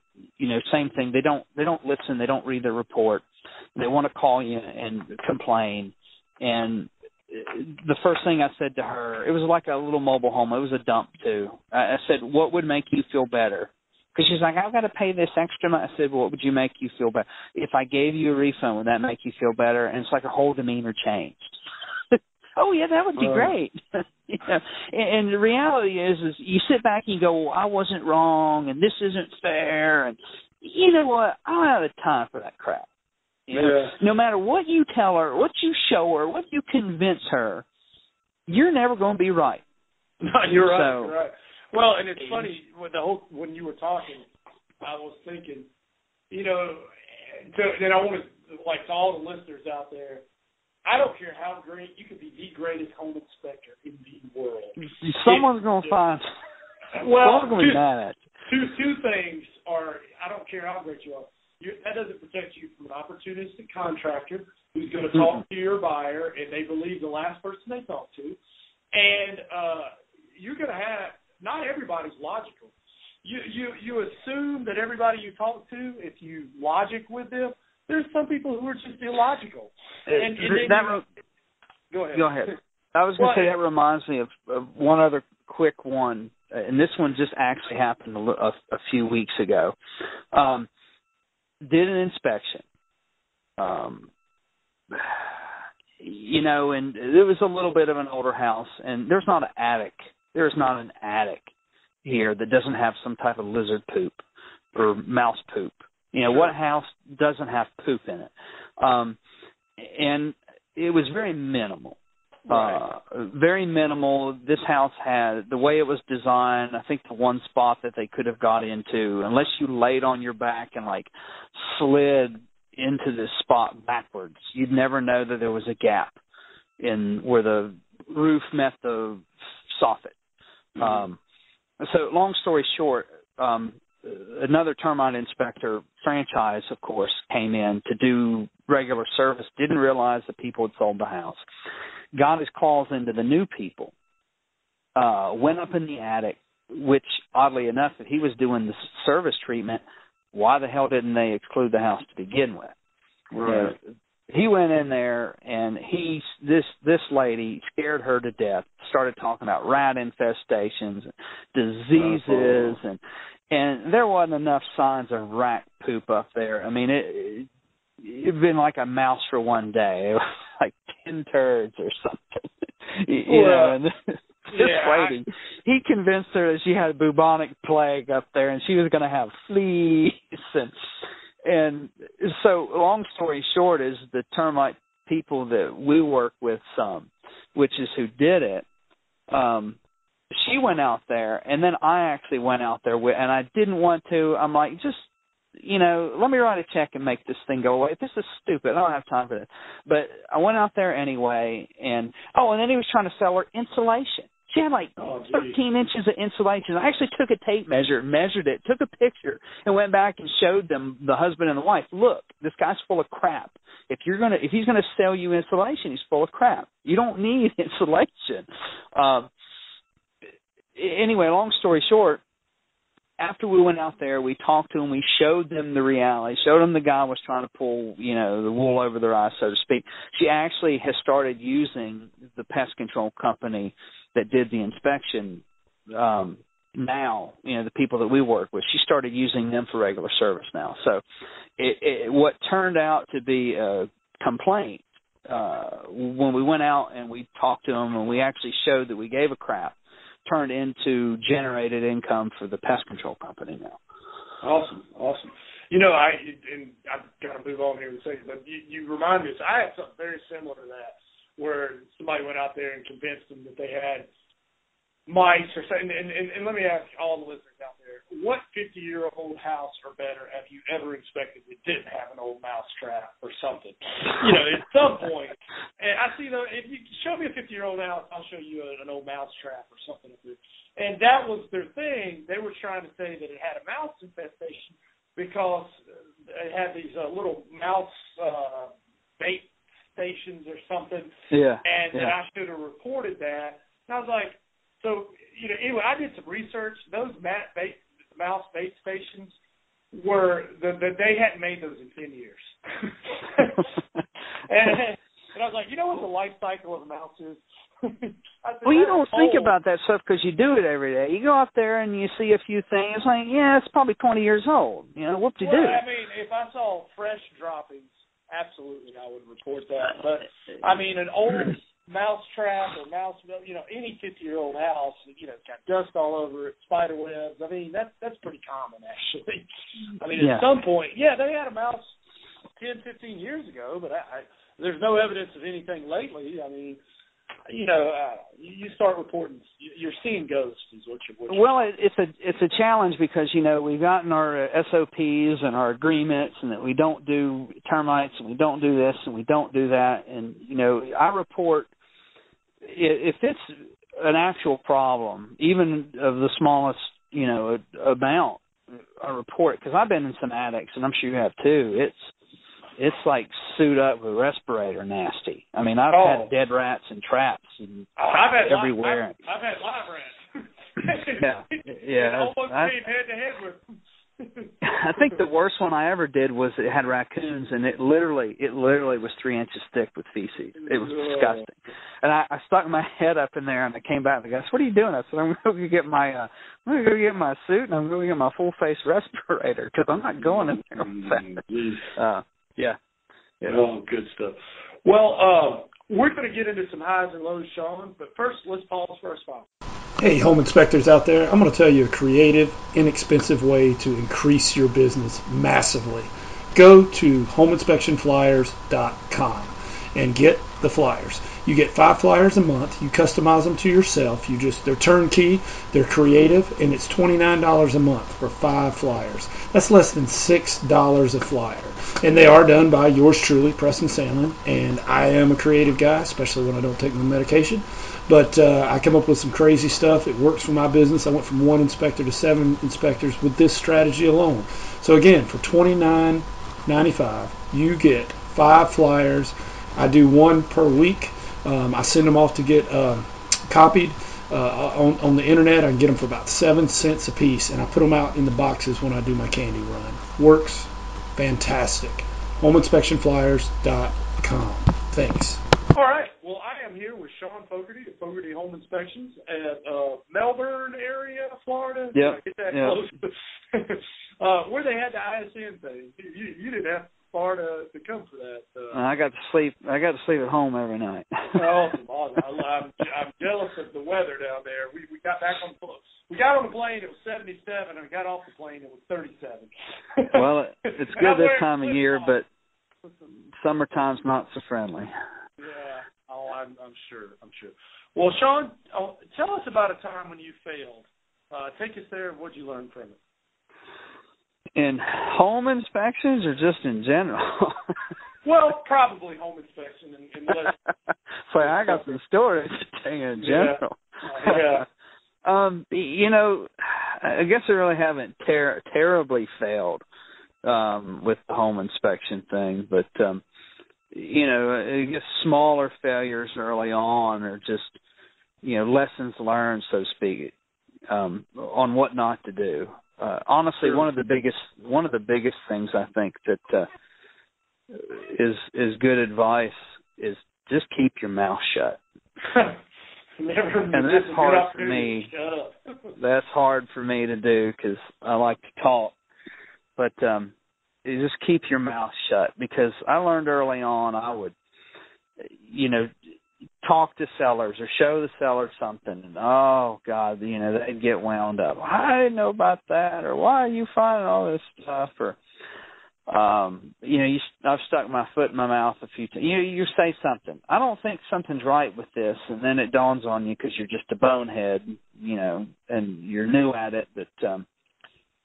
same thing. They don't listen. They don't read the report. They want to call you and complain. And the first thing I said to her, it was like a little mobile home. It was a dump too. I said, what would make you feel better? Because she's like, I've got to pay this extra money. I said, well, what would you make you feel better? If I gave you a refund, would that make you feel better? And it's like her whole demeanor changed. Oh, yeah, that would be great. And the reality is you sit back and you go, well, I wasn't wrong, and this isn't fair. And you know what? I don't have the time for that crap. No matter what you tell her, what you show her, what you convince her, you're never going to be right. No, you're right. You're right. Well, and it's funny, when you were talking, I was thinking, and I want to, to all the listeners out there, I don't care how great, you could be the greatest home inspector in the world. Someone's going to find, someone's going to be mad at you. Two things are, I don't care how great you are, that doesn't protect you from an opportunistic contractor who's going to talk to your buyer and they believe the last person they talk to. And you're going to have, not everybody's logical. You assume that everybody you talk to, if you logic with them, there's some people who are just illogical. Go ahead. I was going to say that reminds me of one other quick one, and this one just actually happened a few weeks ago. Did an inspection. And it was a little bit of an older house, and there's not an attic. There's not an attic here that doesn't have some type of lizard poop or mouse poop. What house doesn't have poop in it? And it was very minimal. Right. Very minimal. This house had, the way it was designed, I think the one spot that they could have got into, unless you laid on your back and slid into this spot backwards, you'd never know that there was a gap. in where the roof met the soffit. So long story short, another termite inspector franchise, of course, came in to do regular service, didn't realize the people had sold the house, got his claws into the new people, went up in the attic, which, oddly enough, if he was doing the service treatment, why the hell didn't they exclude the house to begin with? Right. He went in there, and this lady scared her to death, started talking about rat infestations, diseases, and there wasn't enough signs of rat poop up there. I mean, it'd been like a mouse for one day. It was like 10 turds or something. You know, and this lady, he convinced her that she had bubonic plague up there, and she was going to have fleas, and so long story short is the termite people that we work with, which is who did it, she went out there, and then I actually went out there and I didn't want to. I'm like, just, let me write a check and make this thing go away. This is stupid. I don't have time for this. But I went out there anyway, and then he was trying to sell her insulation. She had like 13 inches of insulation. I actually took a tape measure, measured it, took a picture, and went back and showed them, the husband and the wife, look, this guy's full of crap. If he's gonna sell you insulation, he's full of crap. You don't need insulation. Anyway, long story short, after we went out there, we talked to them, we showed them the reality, showed them the guy was trying to pull, the wool over their eyes, so to speak. She actually has started using the pest control company that did the inspection now, the people that we work with. She started using them for regular service now. So what turned out to be a complaint, when we went out and we talked to them and we actually showed that we gave a crap, turned into generated income for the pest control company now. Awesome. I've got to move on here in a second, but you remind me, I had something very similar to that, where somebody went out there and convinced them that they had mice or something. And let me ask all the listeners out there, what 50-year-old house or better have you ever inspected that didn't have an old mouse trap or something? At some point. And I see, if you show me a 50-year-old house, I'll show you an old mouse trap or something. And that was their thing. They were trying to say that it had a mouse infestation because it had these little mouse bait stations or something. Yeah. And that I should have reported that. And I was like, so, anyway, I did some research. Those mouse bait stations they hadn't made those in 10 years. and I was like, what the life cycle of a mouse is? Well, you don't think about that stuff because you do it every day. You go out there and you see a few things like, it's probably 20 years old. Whoop-de-doo. Well, I mean, if I saw fresh droppings, absolutely I would report that. But, I mean, an old mouse trap or mouse, any 50-year-old house, it's got dust all over it, spider webs. I mean, that's pretty common, actually. I mean, at some point, they had a mouse 10, 15 years ago, but there's no evidence of anything lately. I mean, you start reporting, you're seeing ghosts is what you're Well, it's a challenge because, we've gotten our SOPs and our agreements and that we don't do termites and we don't do this and we don't do that. And, I report, if it's an actual problem, even of the smallest, amount, I report, because I've been in some attics, and I'm sure you have too, it's like suit up with respirator nasty. I mean, I've had dead rats and traps and everywhere. I've had live rats. Yeah. Almost came head to head with them. I think the worst one I ever did was it had raccoons, and it literally was 3 inches thick with feces. It was disgusting. And I stuck my head up in there, and I came back and the guy said, "What are you doing?" I said, "I'm going to get my suit, and I'm going to get my full face respirator because I'm not going in there with that." Oh, good stuff. Well, we're going to get into some highs and lows, Sean, but first let's pause for a spot. Hey, home inspectors out there, I'm going to tell you a creative, inexpensive way to increase your business massively. Go to homeinspectionflyers.com. and get the flyers. You get 5 flyers a month. You customize them to yourself. They're turnkey, they're creative, and it's $29 a month for 5 flyers. That's less than $6 a flyer. And they are done by yours truly, Preston Sandlin, and I am a creative guy, especially when I don't take my medication. But I come up with some crazy stuff. It works for my business. I went from 1 inspector to 7 inspectors with this strategy alone. So again, for $29.95, you get 5 flyers. I do 1 per week. I send them off to get copied on the internet. I can get them for about 7 cents a piece, and I put them out in the boxes when I do my candy run. Works fantastic. HomeInspectionFlyers.com. Thanks. All right. Well, I am here with Sean Fogarty of Fogarty Home Inspections at Melbourne area, Florida. Yep. Get that close. Where they had the ISN thing. You didn't have far to come for that. I got to sleep at home every night. Awesome. I'm jealous of the weather down there. We got back on the plane. It was 77, and we got off the plane. It was 37. Well, it's good this time of year, but summertime's not so friendly. Yeah. Oh, I'm sure. Well, Sean, tell us about a time when you failed. Take us there. What'd you learn from it? In home inspections or just in general? Well, probably home inspection. So I got some stories to tell you in general. Yeah. I guess I really haven't terribly failed with the home inspection thing, but I guess smaller failures early on are just lessons learned, so to speak, on what not to do. Honestly, sure. one of the biggest things I think that is good advice is just keep your mouth shut. And that's hard for me. That's hard for me to do because I like to talk. But you just keep your mouth shut, because I learned early on I would, talk to sellers or show the seller something, and oh God, they'd get wound up. I didn't know about that, or why are you finding all this stuff, or I've stuck my foot in my mouth a few times. You say something, I don't think something's right with this, and then it dawns on you because you're just a bonehead, and you're new at it, that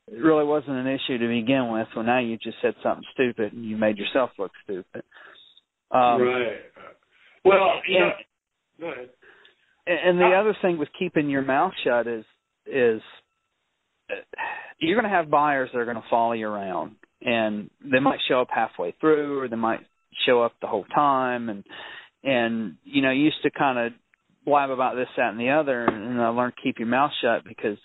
it really wasn't an issue to begin with. Well, now you just said something stupid and you made yourself look stupid. Right. Well, go ahead. And the other thing with keeping your mouth shut is you're going to have buyers that are going to follow you around, and they might show up halfway through, or they might show up the whole time, and you used to kind of blab about this, that, and the other, and I learned to keep your mouth shut because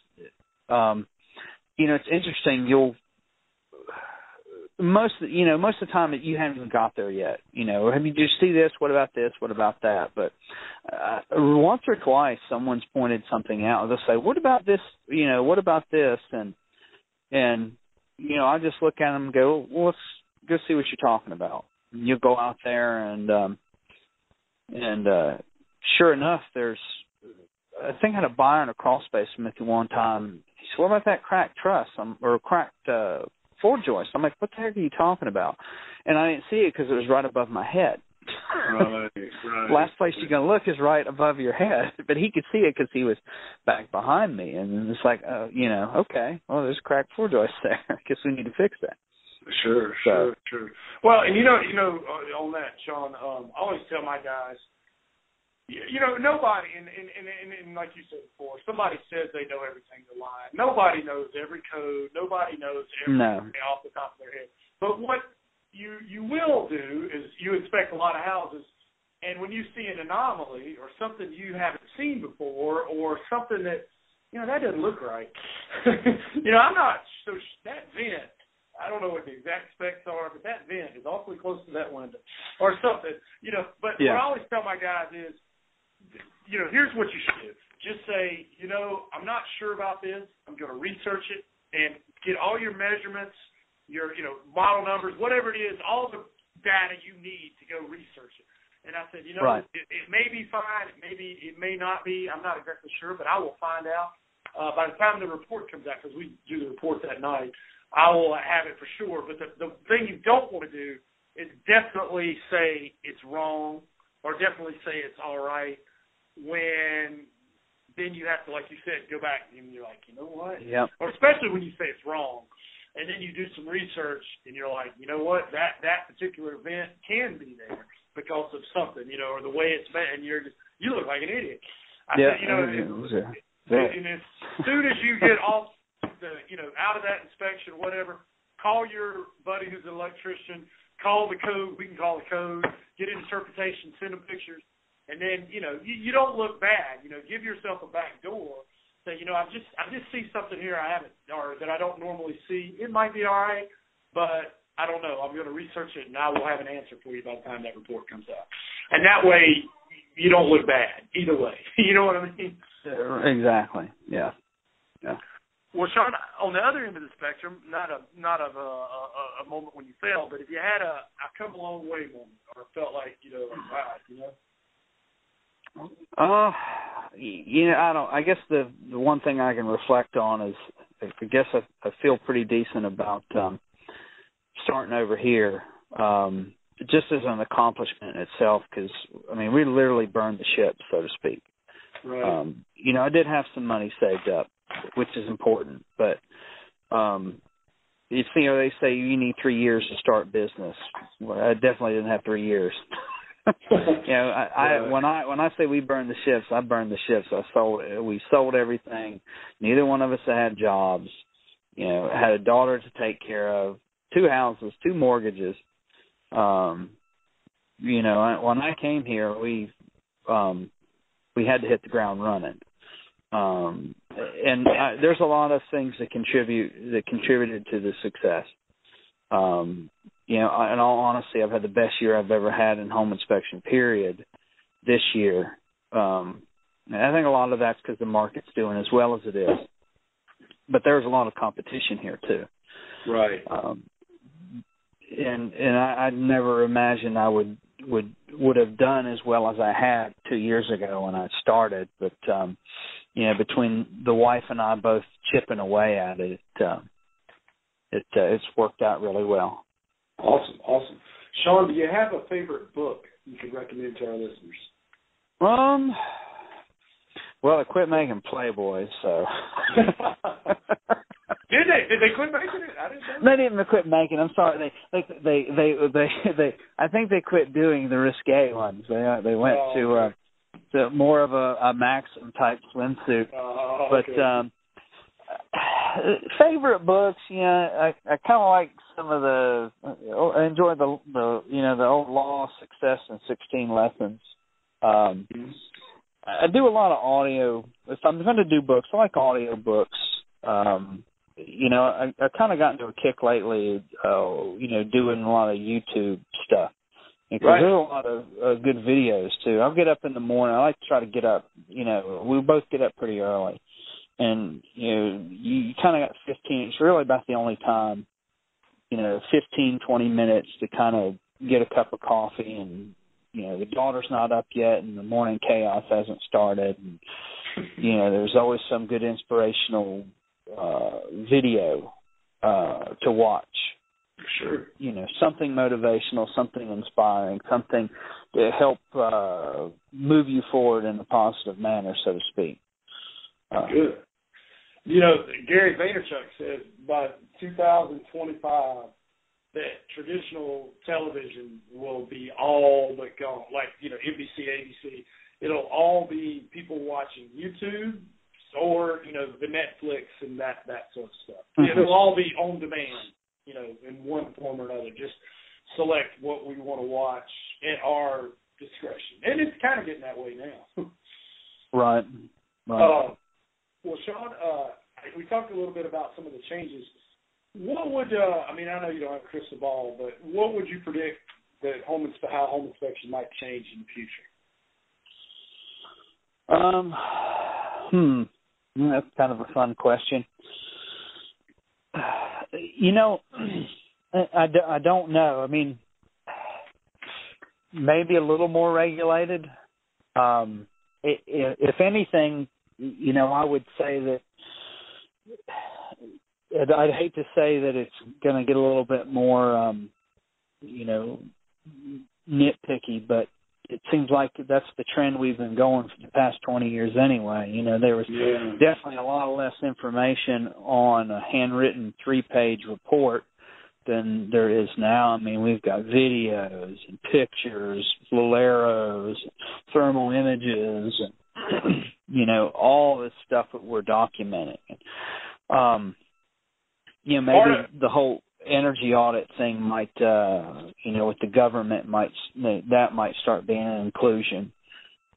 it's interesting. Most of the time you haven't even got there yet. Have you just see this? What about this? What about that? But once or twice, someone's pointed something out. They'll say, "What about this? What about this?" And I just look at them and go, "Well, let's go see what you're talking about." And you'll go out there and sure enough, I think I had a buyer in a crawl space with me one time. He said, "What about that cracked truss or cracked floor joist?" I'm like, "What the heck are you talking about?" And I didn't see it because it was right above my head. Right. Last place you're going to look is right above your head. But he could see it because he was back behind me. And it's like, okay, well, there's a cracked floor joist there. I guess we need to fix that. Sure. Well, and on that, Sean, I always tell my guys, nobody, and like you said before, somebody says they know everything to lie. Nobody knows every code. Nobody knows everything off the top of their head. But what you will do is you inspect a lot of houses, and when you see an anomaly or something you haven't seen before, or something that, that doesn't look right. I'm not so that vent. I don't know what the exact specs are, but that vent is awfully close to that window, or something. But what I always tell my guys is, here's what you should do. Just say, I'm not sure about this. I'm going to research it and get all your measurements, your, model numbers, whatever it is, all the data you need to go research it. And I said, right. it may be fine. It may not be. I'm not exactly sure, but I will find out. By the time the report comes out, because we do the report that night, I will have it for sure. But the thing you don't want to do is definitely say it's wrong or definitely say it's all right when then you have to, like you said, go back and you're like, you know what? Yep. Or especially when you say it's wrong. And then you do some research and you're like, you know what? That particular event can be there because of something, you know, or the way it's been. And you look like an idiot. I said, you know, and as soon as you get off out of that inspection, whatever, call your buddy who's an electrician, call the code. We can call the code, get an interpretation, send them pictures. And then, you know, you don't look bad. You know, give yourself a back door. Say, you know, I just see something here I haven't, or that I don't normally see. It might be all right, but I don't know. I'm going to research it, and I will have an answer for you by the time that report comes out. And that way, you don't look bad either way. You know what I mean? Exactly. Yeah. Yeah. Well, Sean, on the other end of the spectrum, not of a moment when you failed, but if you had a come a long way moment, or felt like, you know, like, wow, you know. I guess the one thing I can reflect on is, I guess I feel pretty decent about starting over here, just as an accomplishment in itself, because, I mean, we literally burned the ship, so to speak. Right. You know, I did have some money saved up, which is important, but you see, they say you need 3 years to start business. Well, I definitely didn't have 3 years. You know, when I say we burned the ships, I burned the ships. We sold everything. Neither one of us had jobs. You know, had a daughter to take care of, 2 houses, 2 mortgages. You know, when I came here, we had to hit the ground running. There's a lot of things that contributed to the success. You know, in all honesty, I've had the best year I've ever had in home inspection, period, this year. And I think a lot of that's because the market's doing as well as it is. But there's a lot of competition here, too. Right. And I never imagined I would have done as well as I had 2 years ago when I started. But, you know, between the wife and I both chipping away at it, it's worked out really well. Awesome. Sean, do you have a favorite book you could recommend to our listeners? Well, I quit making Playboys, so. Did they quit making it? I didn't know. They didn't quit making. I'm sorry. They I think they quit doing the risque ones. They went to more of a Maxim type swimsuit. Okay. Favorite books, I kind of like some of I enjoy the old Law, Success in 16 Lessons. I do a lot of audio. If I'm going to do books, I like audio books. You know, I kind of got into a kick lately, doing a lot of YouTube stuff. Because there's a lot of good videos, too. I'll get up in the morning. I like to try to get up, we both get up pretty early. And, you kind of got 15. It's really about the only time, 15, 20 minutes to kind of get a cup of coffee. And, the daughter's not up yet and the morning chaos hasn't started. And, there's always some good inspirational video to watch. Sure. Something motivational, something inspiring, something to help move you forward in a positive manner, so to speak. Good. Gary Vaynerchuk says by 2025 that traditional television will be all but gone. Like, NBC, ABC, it'll all be people watching YouTube or, the Netflix and that sort of stuff. Mm-hmm. It'll all be on demand, in one form or another. Just select what we want to watch at our discretion. And it's kind of getting that way now. Right. Well, Sean, we talked a little bit about some of the changes. What would, I know you don't have a crystal ball, but what would you predict that how home inspection might change in the future? That's kind of a fun question. I don't know. Maybe a little more regulated. If anything, I would say that I'd hate to say that it's going to get a little bit more nitpicky, but it seems like that's the trend we've been going for the past 20 years anyway. There was definitely a lot less information on a handwritten 3-page report than there is now. I mean, we've got videos and pictures, little arrows, thermal images, and, all this stuff that we're documenting. Maybe the whole energy audit thing might, with the government might start being an inclusion,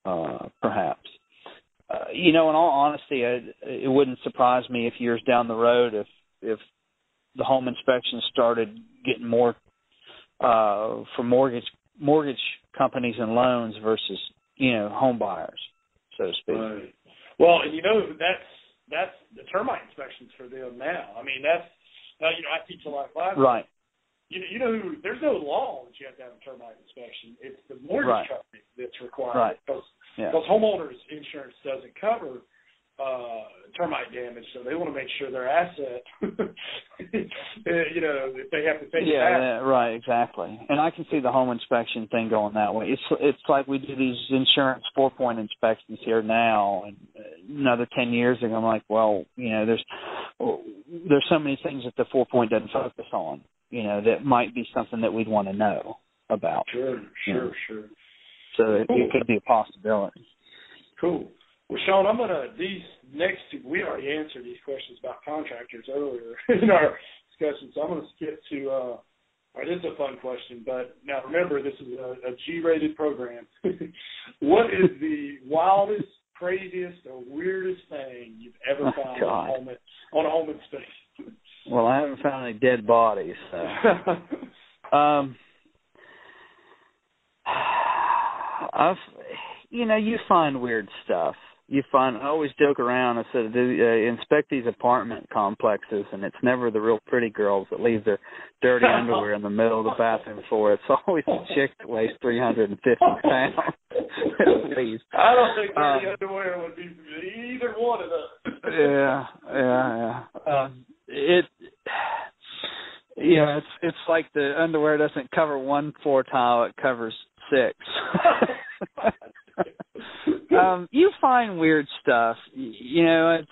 perhaps. In all honesty, it wouldn't surprise me if years down the road, if the home inspection started getting more for mortgage companies and loans versus home buyers, so to speak. Right. Well, and that's the termite inspections for them now. I mean, that's I teach a lot of classes. Right. There's no law that you have to have a termite inspection. It's the mortgage company that's required. Right. Because homeowners insurance doesn't cover termite damage, so they want to make sure their asset, if they have to take it back. Yeah, right, exactly. And I can see the home inspection thing going that way. It's like we do these insurance 4-point inspections here now, and another 10 years ago, I'm like, well, there's so many things that the 4-point doesn't focus on, that might be something that we'd want to know about. Sure. So it could be a possibility. Cool. Well, Sean, we already answered these questions about contractors earlier in our discussion, so I'm going to skip to, this is a fun question, but now remember, this is a G-rated program. What is the wildest, craziest, or weirdest thing you've ever found on a home inspection? Well, I haven't found any dead bodies, so. You find weird stuff. I always joke around. I said, inspect these apartment complexes, and it's never the real pretty girls that leave their dirty underwear in the middle of the bathroom floor. It's always the chick that weighs 350 pounds. At least. I don't think dirty underwear would be either one of those. Yeah. It's like the underwear doesn't cover one floor tile; it covers 6. You find weird stuff. I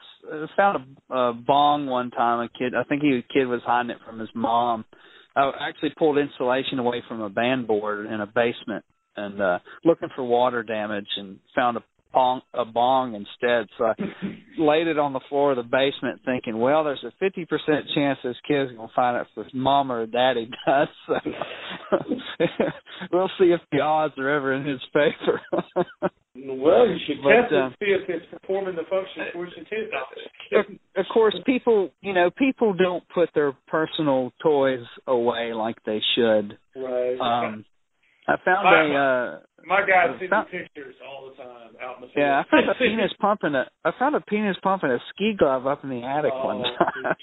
found a bong one time. I think a kid was hiding it from his mom. I actually pulled insulation away from a band board in a basement and looking for water damage, and found a bong instead. So I laid it on the floor of the basement thinking, well, there's a 50% chance this kid's going to find out if his mom or daddy does. So we'll see if the odds are ever in his favor. Well, you should test it, see if it's performing the function for which it's intended. Of course, people don't put their personal toys away like they should. Right. I found my guy sends me pictures all the time out in the field. Yeah, I found a penis pump in a ski glove up in the attic one time.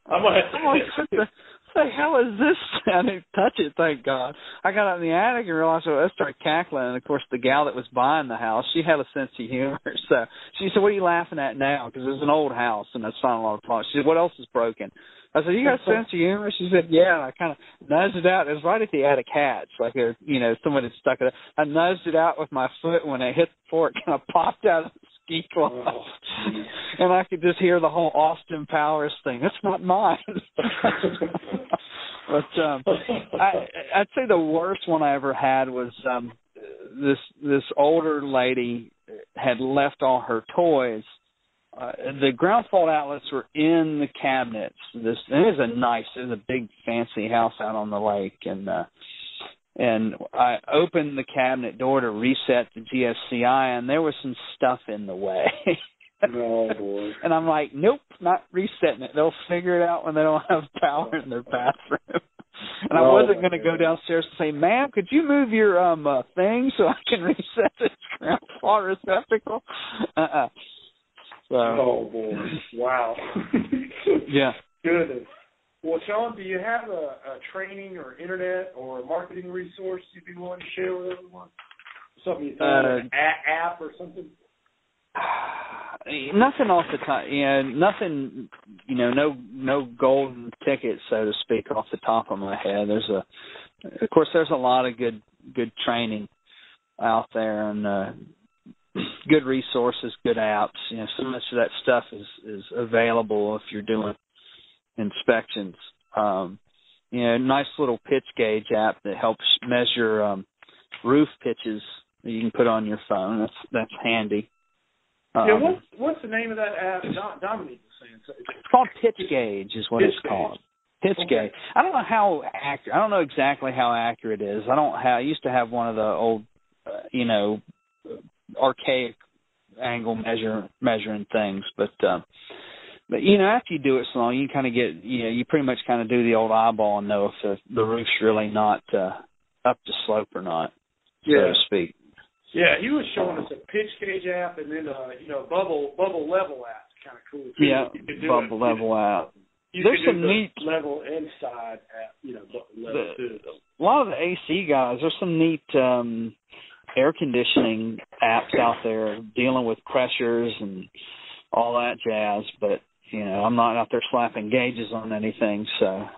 I'm gonna have to what the hell is this? I didn't touch it, thank God. I got up in the attic and realized, I started cackling. And, of course, the gal that was buying the house, she had a sense of humor. So she said, what are you laughing at now? Because it was an old house, and that's not a lot of problems. She said, what else is broken? I said, you got a sense of humor? She said, yeah. And I kind of nudged it out. It was right at the attic hatch, like someone had stuck it. I nudged it out with my foot. When it hit the floor, it kind of popped out of the ski glove. Oh, and I could just hear the whole Austin Powers thing. That's not mine. But I'd say the worst one I ever had was this older lady had left all her toys. The ground fault outlets were in the cabinets. It was a big fancy house out on the lake, and I opened the cabinet door to reset the GFCI, and there was some stuff in the way. Oh, boy. And I'm like, nope, not resetting it. They'll figure it out when they don't have power in their bathroom. And I wasn't going to go downstairs and say, ma'am, could you move your thing so I can reset this ground fault receptacle? So, oh, boy. Wow. Yeah. Goodness. Well, Sean, do you have a training or internet or a marketing resource you'd be willing to share with everyone? Something you found, an app or something? Nothing off the top, nothing, no golden ticket, so to speak, off the top of my head. Of course, there's a lot of good training out there, and good resources, good apps. So much of that stuff is available if you're doing inspections. Nice little pitch gauge app that helps measure roof pitches that you can put on your phone. That's handy. What's the name of that app? Dominique was saying. It's called Pitch Gauge, is what it's called. Pitch Gauge. I don't know how accurate. I don't know exactly how accurate it is. I used to have one of the old, archaic angle measuring things, but after you do it so long, you kind of get, you pretty much kind of do the old eyeball and know if the roof's really not up to slope or not, so to speak. Yeah, he was showing us a pitch gauge app and then bubble level app. Kind of cool too. Yeah, bubble level app. There's some neat level inside app. Level too. A lot of the AC guys. There's some neat air conditioning apps out there dealing with pressures and all that jazz. But I'm not out there slapping gauges on anything. So,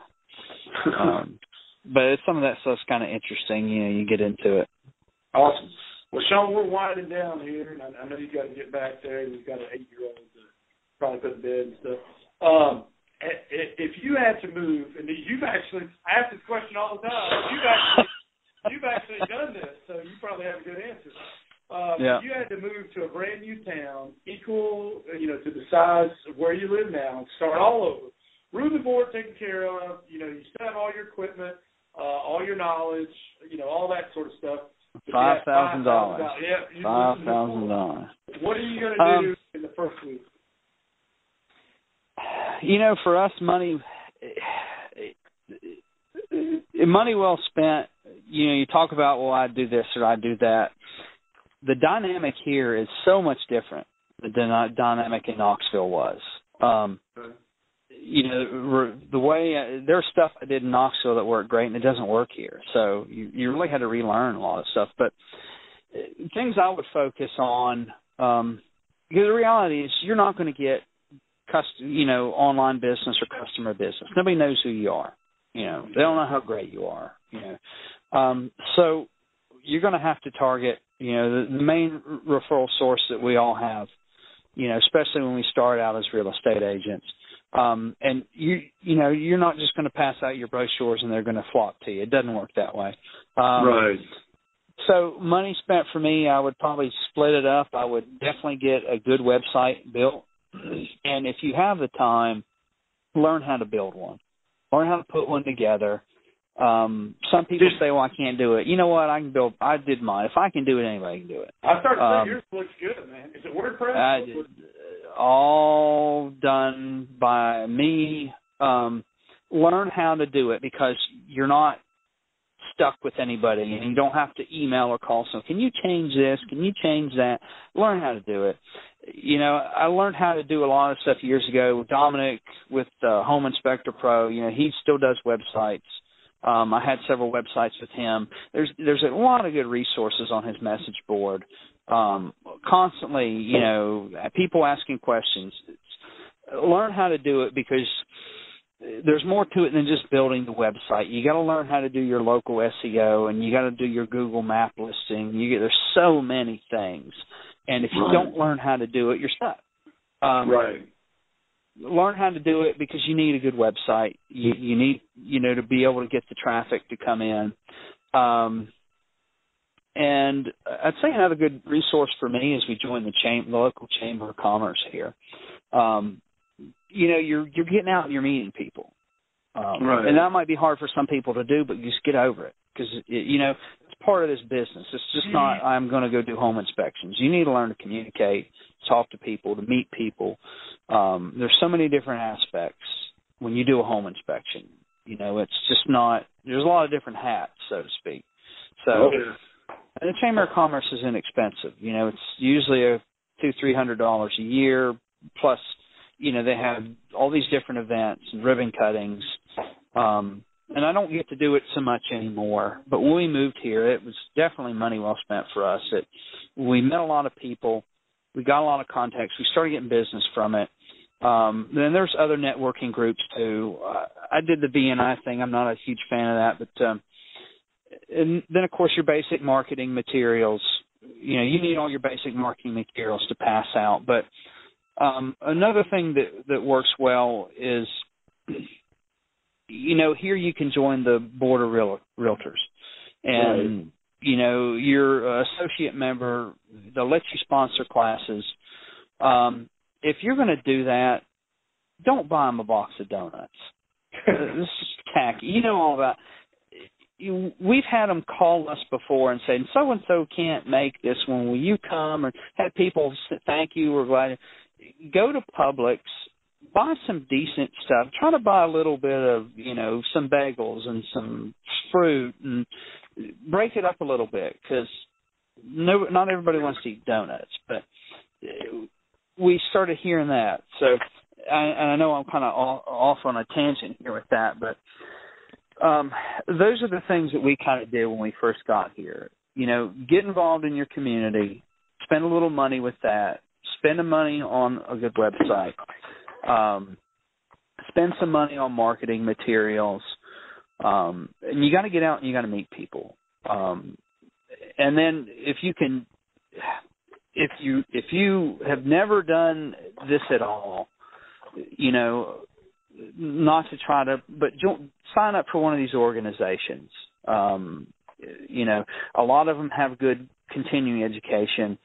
but some of that stuff's kind of interesting. You get into it. Awesome. Well, Sean, we're winding down here, and I know you got to get back there, and you've got an 8-year-old to probably put to bed and stuff. If you had to move, and you've actually asked this question all the time, you've actually done this, so you probably have a good answer. If you had to move to a brand new town, equal, to the size of where you live now, and start all over, room and board taken care of, you still have all your equipment, all your knowledge, all that sort of stuff. $5,000. Yeah, $5,000. What are you going to do in the first week? For us, money well spent. You talk about, well, I do this or I do that. The dynamic here is so much different than the dynamic in Knoxville was. The way there's stuff I did in Knoxville that worked great, and it doesn't work here. So you really had to relearn a lot of stuff. But things I would focus on, because the reality is you're not going to get online business or customer business. Nobody knows who you are. They don't know how great you are. So you're going to have to target, the main referral source that we all have. Especially when we start out as real estate agents. And you're not just going to pass out your brochures and they're going to flock to you. It doesn't work that way. Right. So money spent for me, I would probably split it up. I would definitely get a good website built. And if you have the time, learn how to build one. Learn how to put one together. Some people say, well, I can't do it. You know what? I did mine. If I can do it, anybody can do it. I started to say yours looks good, man. Is it WordPress? All done by me. Learn how to do it because you're not stuck with anybody and you don't have to email or call someone. Can you change this? Can you change that? Learn how to do it. I learned how to do a lot of stuff years ago with Dominic, with Home Inspector Pro. He still does websites. I had several websites with him. There's a lot of good resources on his message board. Constantly, people asking questions. Learn how to do it because there's more to it than just building the website. You got to learn how to do your local SEO, and you got to do your Google map listing. There's so many things, and if you don't learn how to do it, you're stuck. Right. Learn how to do it because you need a good website. You need, to be able to get the traffic to come in. And I'd say another good resource for me is we joined the local Chamber of Commerce here. You're getting out and you're meeting people. Right. And that might be hard for some people to do, but you just get over it because, it's part of this business. It's just not, I'm going to go do home inspections. You need to learn to communicate, talk to people, to meet people. There's so many different aspects when you do a home inspection. It's just not, there's a lot of different hats, so to speak. So, and the Chamber of Commerce is inexpensive. It's usually $200-$300 a year, plus, they have all these different events and ribbon cuttings. And I don't get to do it so much anymore. But when we moved here, it was definitely money well spent for us. We met a lot of people. We got a lot of contacts. We started getting business from it. Then there's other networking groups too. I did the BNI thing. I'm not a huge fan of that, but and then of course your basic marketing materials. You need all your basic marketing materials to pass out. But another thing that works well is, here you can join the board of realtors, and right. Your associate member, they'll let you sponsor classes. If you're going to do that, don't buy them a box of donuts. This is tacky. You know all about. We've had them call us before and say, so-and-so can't make this one. Will you come? Or had people say, thank you, we're glad. Go to Publix, buy some decent stuff. Try to buy a little bit of, some bagels and some fruit and break it up a little bit, because not everybody wants to eat donuts. But we started hearing that. So I know I'm kind of off on a tangent here with that, but those are the things that we kind of did when we first got here. Get involved in your community, spend a little money with that, spend the money on a good website, spend some money on marketing materials, and you got to get out and you got to meet people. And then if you have never done this at all, not to try to, but sign up for one of these organizations. A lot of them have good continuing education.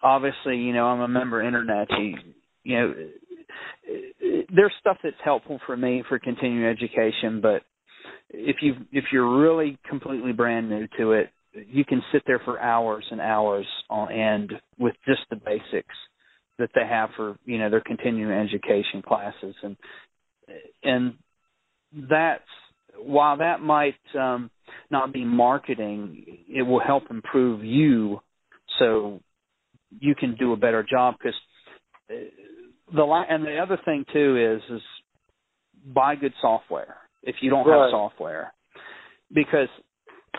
Obviously, I'm a member of Internet. There's stuff that's helpful for me for continuing education, but if you're really completely brand new to it, you can sit there for hours and hours on end with just the basics that they have for, their continuing education classes. And that's, while that might not be marketing, it will help improve you so you can do a better job. Because the other thing too is buy good software if you don't have software, because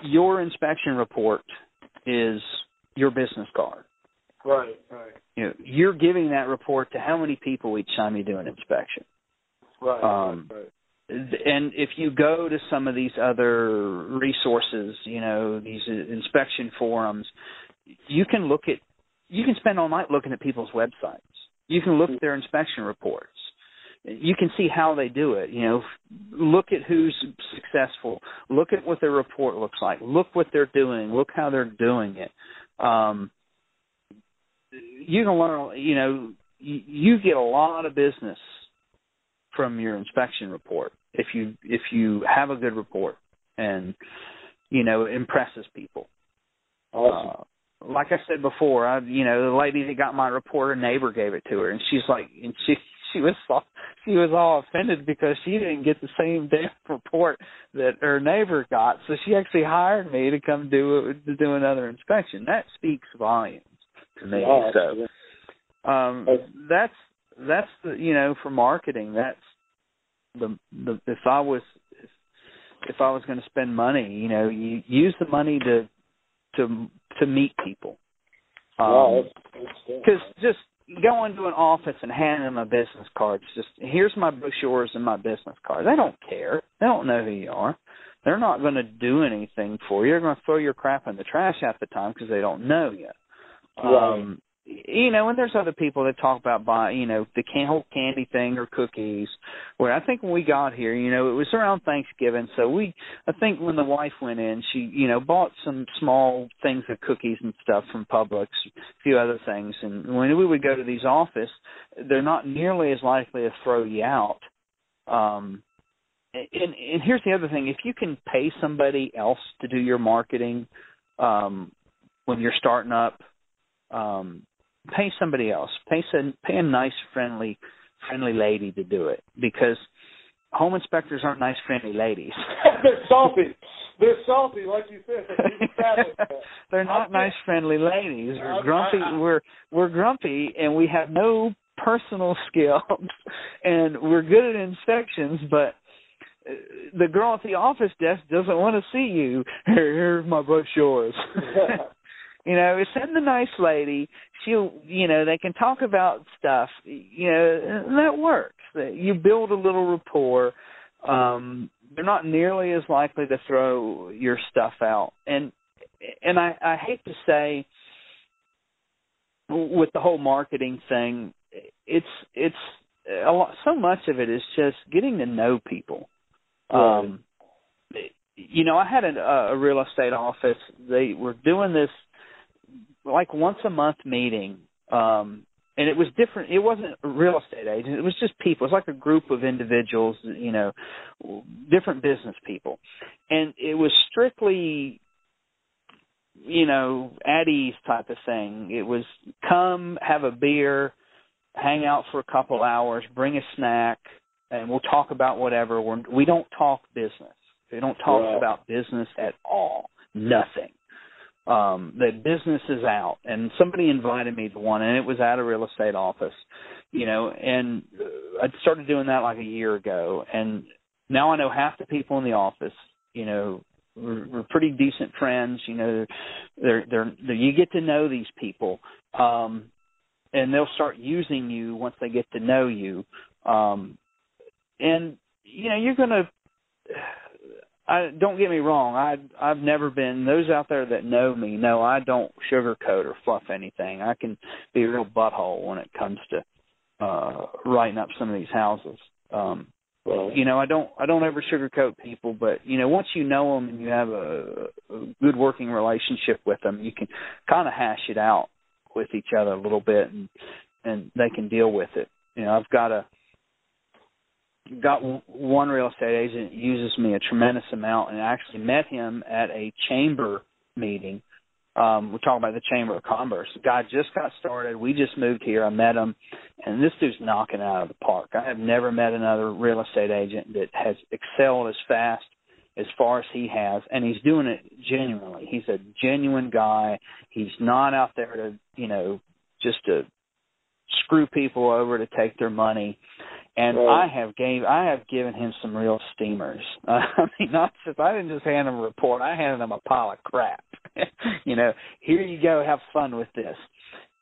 your inspection report is your business card. Right. You're giving that report to how many people each time you do an inspection. Right. And if you go to some of these other resources, these inspection forums, you can spend all night looking at people's websites. You can look at their inspection reports. You can see how they do it. Look at who's successful. Look at what their report looks like. Look what they're doing. Look how they're doing it. You can learn. You get a lot of business from your inspection report if you have a good report and impresses people. Awesome. Like I said before, the lady that got my report, a neighbor gave it to her, and she's like, and she was all offended because she didn't get the same damn report that her neighbor got, so she actually hired me to come do another inspection. That speaks volumes to me. Yeah, so that's the for marketing. That's the if I was going to spend money, you use the money to meet people. Because just go into an office and hand them a business card. It's just, here's my brochures and my business card. They don't care. They don't know who you are. They're not going to do anything for you. They're going to throw your crap in the trash half the time because they don't know you. Right. And there's other people that talk about buying, the whole candy thing or cookies. Where I think when we got here, it was around Thanksgiving. So I think when the wife went in, she, bought some small things of cookies and stuff from Publix, a few other things. And when we would go to these offices, they're not nearly as likely to throw you out. And here's the other thing: if you can pay somebody else to do your marketing when you're starting up. Pay somebody else. Pay a nice, friendly lady to do it, because home inspectors aren't nice, friendly ladies. They're salty. They're salty, like you said. They're not nice, friendly ladies. We're grumpy. We're grumpy, and we have no personal skills, and we're good at inspections, but the girl at the office desk doesn't want to see you. Here's my brochures. send the nice lady. She'll, they can talk about stuff, and that works. You build a little rapport. They're not nearly as likely to throw your stuff out. And I hate to say, with the whole marketing thing, it's a lot. So much of it is just getting to know people. Right. I had a real estate office. They were doing this like once a month meeting, and it was different. It wasn't a real estate agent. It was just people. It was like a group of individuals, different business people, and it was strictly, at ease type of thing. It was come, have a beer, hang out for a couple hours, bring a snack, and we'll talk about whatever. We don't talk business. We don't talk about business at all. Nothing. The business is out. And somebody invited me to one, and it was at a real estate office, and I started doing that like a year ago. And now I know half the people in the office, we're pretty decent friends. They're you get to know these people, and they'll start using you once they get to know you. And you're gonna. Don't get me wrong. I've never been. Those out there that know me know I don't sugarcoat or fluff anything. I can be a real butthole when it comes to writing up some of these houses. I don't ever sugarcoat people, but once you know them and you have a good working relationship with them, you can kind of hash it out with each other a little bit, and they can deal with it. I've got one real estate agent that uses me a tremendous amount, and I actually met him at a chamber meeting. We're talking about the Chamber of Commerce. The guy just got started. We just moved here. I met him, and this dude's knocking it out of the park. I have never met another real estate agent that has excelled as fast as far as he has, and he's doing it genuinely. He's a genuine guy. He's not out there to, just to screw people over to take their money. And I have given him some real steamers. I didn't just hand him a report. I handed him a pile of crap. Here you go, have fun with this.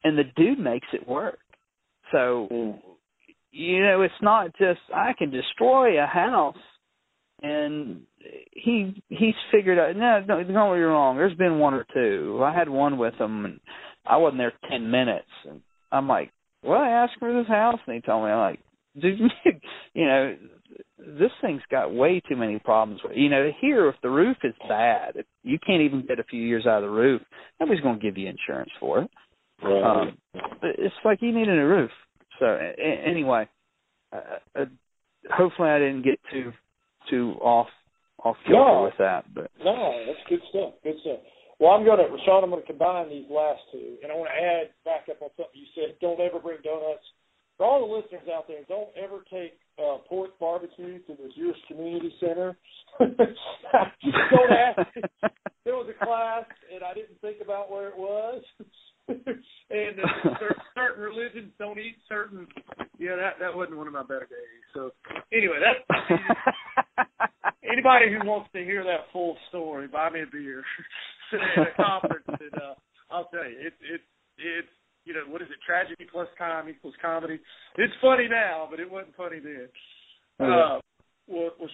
And the dude makes it work. So, it's not just I can destroy a house, and he's figured out. No, don't get me wrong. There's been one or two. I had one with him, and I wasn't there 10 minutes. And I'm like, well, I asked for this house, and he told me, I'm like, dude, this thing's got way too many problems. Here, if the roof is bad, if you can't even get a few years out of the roof, nobody's going to give you insurance for it. Right. It's like you need a new roof. So anyway, hopefully I didn't get too off kilter with that. But no, that's good stuff. Good stuff. Well, Rashawn, I'm going to combine these last two, and I want to add back up on something you said. Don't ever bring donuts. For all the listeners out there, don't ever take pork barbecue to the Jewish Community Center. Don't ask. There was a class, and I didn't think about where it was. And certain religions don't eat certain. Yeah, that wasn't one of my better days. So anyway, that's anybody who wants to hear that full story, buy me a beer at a conference, and I'll tell you, it's. What is it? Tragedy plus time equals comedy. It's funny now, but it wasn't funny then. Well,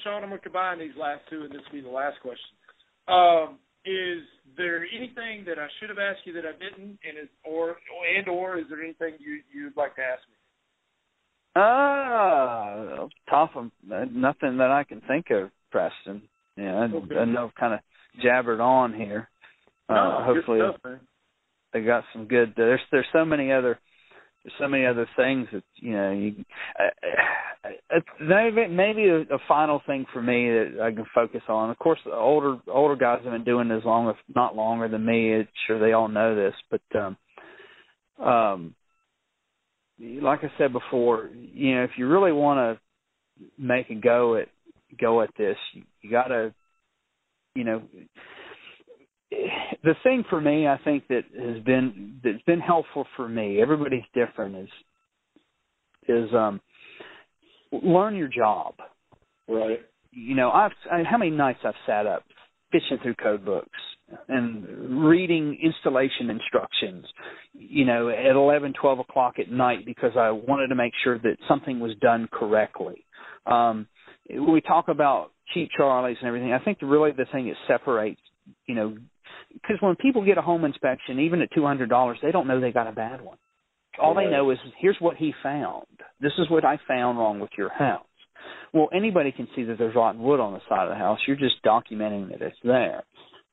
Sean, I'm going to combine these last two, and this will be the last question. Is there anything that I should have asked you that I didn't, or is there anything you'd like to ask me? Tough. Nothing that I can think of, Preston. I know I've kind of jabbered on here. Hopefully. Good stuff, man. They got some good. There's so many other things that maybe a final thing for me that I can focus on. Of course, the older guys have been doing this long, if not longer than me. Sure, they all know this, but like I said before, if you really want to make a go at this, you got to, the thing for me, I think that's been helpful for me. Everybody's different. Is learn your job. Right. How many nights I've sat up fishing through code books, and reading installation instructions, at 11, 12 o'clock at night because I wanted to make sure that something was done correctly. We talk about cheap Charlies and everything. I think really the thing that separates, because when people get a home inspection, even at $200, they don't know they got a bad one. All they know is, here's what he found. This is what I found wrong with your house. Well, anybody can see that there's rotten wood on the side of the house. You're just documenting that it's there.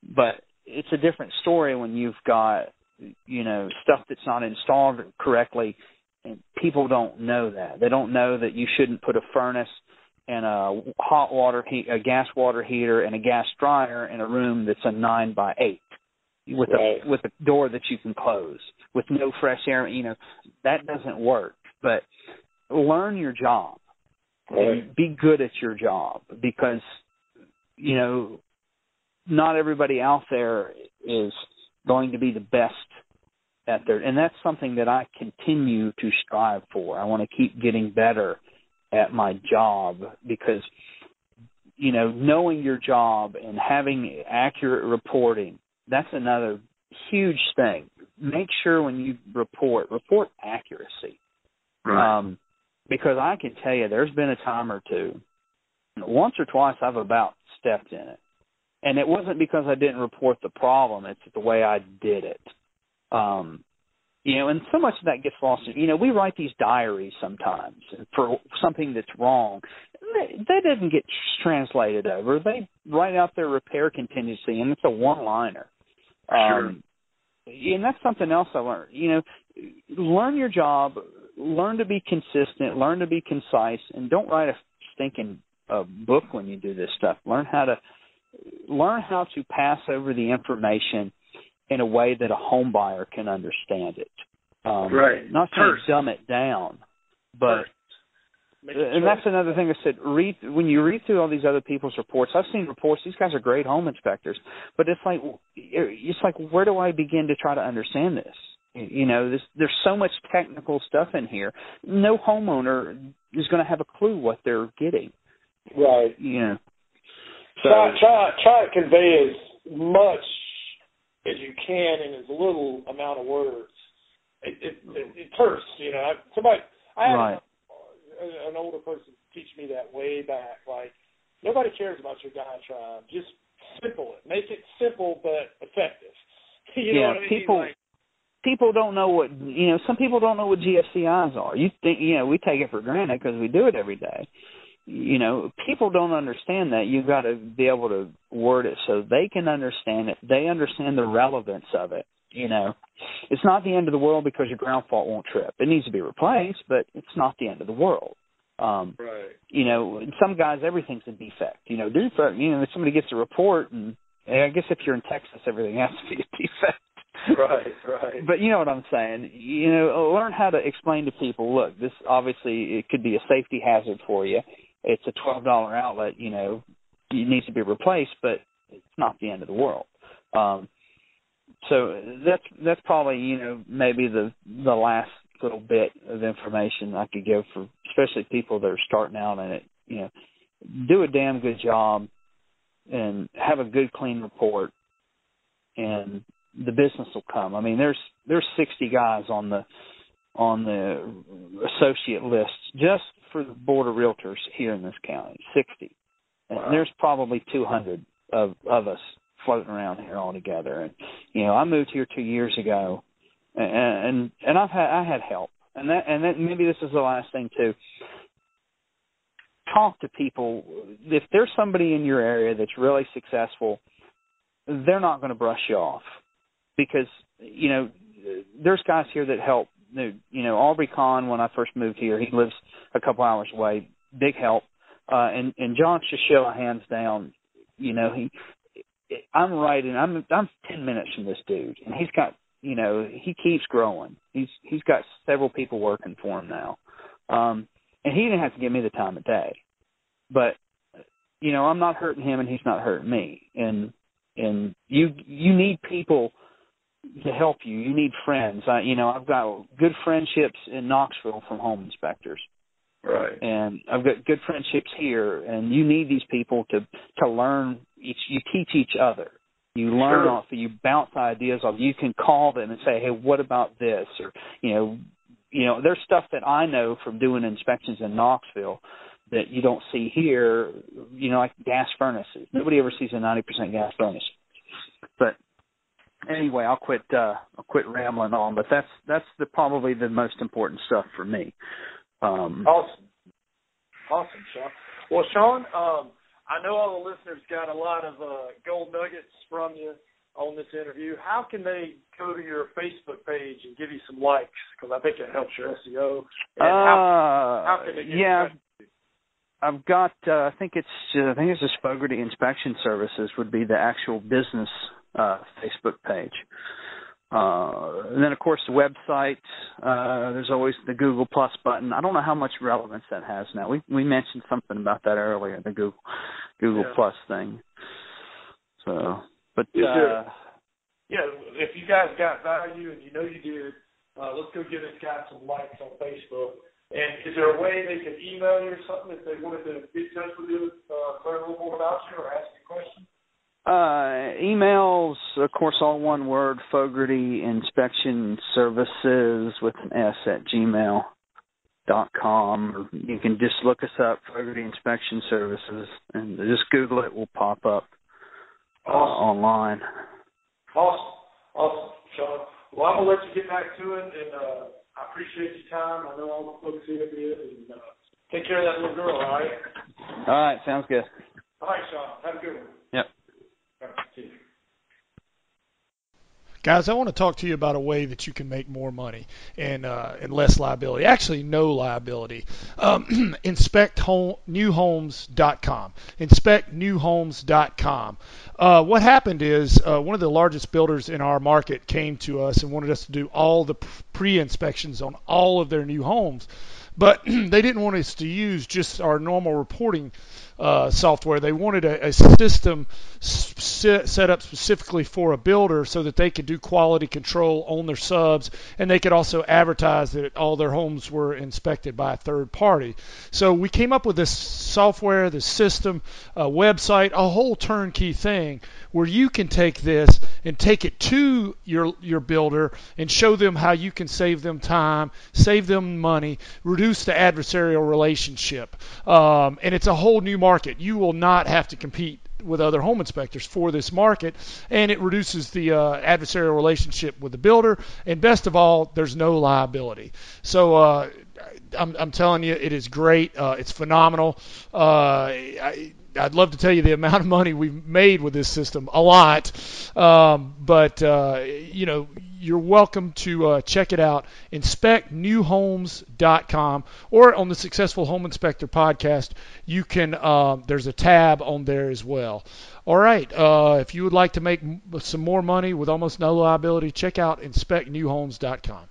But it's a different story when you've got, stuff that's not installed correctly, and people don't know that. They don't know that you shouldn't put a furnace and a gas water heater and a gas dryer in a room that's a 9x8 with a door that you can close with no fresh air. That doesn't work. But learn your job. And be good at your job, because, not everybody out there is going to be the best at their, and that's something that I continue to strive for. I want to keep getting better at my job, because, knowing your job and having accurate reporting, that's another huge thing. Make sure when you report accuracy. Right. Because I can tell you there's been a time or two, once or twice I've about stepped in it. And it wasn't because I didn't report the problem. It's the way I did it. And so much of that gets lost. We write these diaries sometimes for something that's wrong. That doesn't get translated over. They write out their repair contingency, and it's a one-liner. Sure. And that's something else I learned. Learn your job, learn to be consistent, learn to be concise, and don't write a stinking book when you do this stuff. Learn how to pass over the information in a way that a home buyer can understand it. Right. Not to dumb it down, but and that's another thing I said. When you read through all these other people's reports. I've seen reports. These guys are great home inspectors, but it's like where do I begin to try to understand this? There's so much technical stuff in here. No homeowner is going to have a clue what they're getting. Right. So try to convey as much as you can in as little amount of words. It hurts, I had an older person teach me that way back. Like, nobody cares about your diatribe. Just simple it. Make it simple but effective. You know what I mean? People don't know what, some people don't know what GFCIs are. You think, we take it for granted because we do it every day. People don't understand that. You've got to be able to word it so they can understand it. They understand the relevance of it. It's not the end of the world because your ground fault won't trip. It needs to be replaced, but it's not the end of the world. In some guys, everything's a defect. If somebody gets a report, and I guess if you're in Texas, everything has to be a defect. Right. But you know what I'm saying. Learn how to explain to people, look, this obviously it could be a safety hazard for you. It's a $12 outlet, it needs to be replaced, but it's not the end of the world. So that's probably, maybe the last little bit of information I could give for especially people that are starting out in it. Do a damn good job and have a good, clean report, and the business will come. I mean, there's 60 guys on the associate list just for the Board of Realtors here in this county, 60. And there's probably 200 of us floating around here all together. And I moved here 2 years ago, and I had help. And that maybe this is the last thing too. Talk to people. If there's somebody in your area that's really successful, they're not going to brush you off. Because, there's guys here that help. Aubrey Kahn, when I first moved here, he lives a couple hours away. Big help. And John Shishilla, hands down, I'm 10 minutes from this dude. And he's got, he keeps growing. He's got several people working for him now. And he didn't have to give me the time of day. But, I'm not hurting him and he's not hurting me. And you need people to help you. You need friends. I've got good friendships in Knoxville from home inspectors. Right. And I've got good friendships here, and you need these people to learn. You teach each other. You learn off, you bounce ideas off. You can call them and say, hey, what about this? Or, there's stuff that I know from doing inspections in Knoxville that you don't see here, like gas furnaces. Nobody ever sees a 90% gas furnace. But anyway, I'll quit rambling on. But that's probably the most important stuff for me. Awesome, Sean. Well, Sean, I know all the listeners got a lot of gold nuggets from you on this interview. How can they go to your Facebook page and give you some likes? Because I think it helps your SEO. And how can they get in touch with you? I've got. I think it's just Fogarty Inspection Services would be the actual business Facebook page. And then, of course, the website. There's always the Google Plus button. I don't know how much relevance that has now. We mentioned something about that earlier, the Google Plus thing. So, but if you guys got value and you know you did, let's go give this guy some likes on Facebook. And is there a way they could email you or something if they wanted to get in touch with you, learn a little more about you or ask you a question? Emails, of course, all one word, Fogarty Inspection Services with an S at gmail.com. Or you can just look us up, Fogarty Inspection Services, and just Google it. Will pop up online. Awesome, Sean. Well, I'm going to let you get back to it, and I appreciate your time. I know all the folks here did, and take care of that little girl, all right? All right, sounds good. All right, Sean. Have a good one. Yep. Guys, I want to talk to you about a way that you can make more money and less liability. Actually, no liability. InspectNewHomes.com. InspectNewHomes.com. What happened is one of the largest builders in our market came to us and wanted us to do all the pre-inspections on all of their new homes. But they didn't want us to use just our normal reporting software. They wanted a system set up specifically for a builder so that they could do quality control on their subs, and they could also advertise that all their homes were inspected by a third party. So we came up with this software, this system, a website, a whole turnkey thing where you can take this and take it to your builder and show them how you can save them time, save them money, reduce the adversarial relationship. And it's a whole new market. You will not have to compete with other home inspectors for this market, and it reduces the adversarial relationship with the builder, and best of all, there's no liability. So I'm telling you, it is great. It's phenomenal. I'd love to tell you the amount of money we've made with this system, a lot, but you're welcome to check it out, InspectNewHomes.com, or on the Successful Home Inspector podcast, you can, there's a tab on there as well. All right, if you would like to make some more money with almost no liability, check out InspectNewHomes.com.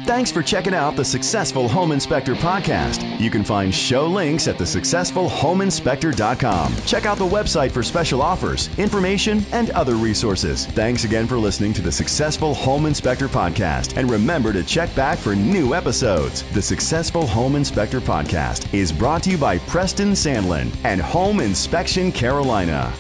Thanks for checking out the Successful Home Inspector podcast. You can find show links at thesuccessfulhomeinspector.com. Check out the website for special offers, information, and other resources. Thanks again for listening to the Successful Home Inspector podcast. And remember to check back for new episodes. The Successful Home Inspector podcast is brought to you by Preston Sandlin and Home Inspection Carolina.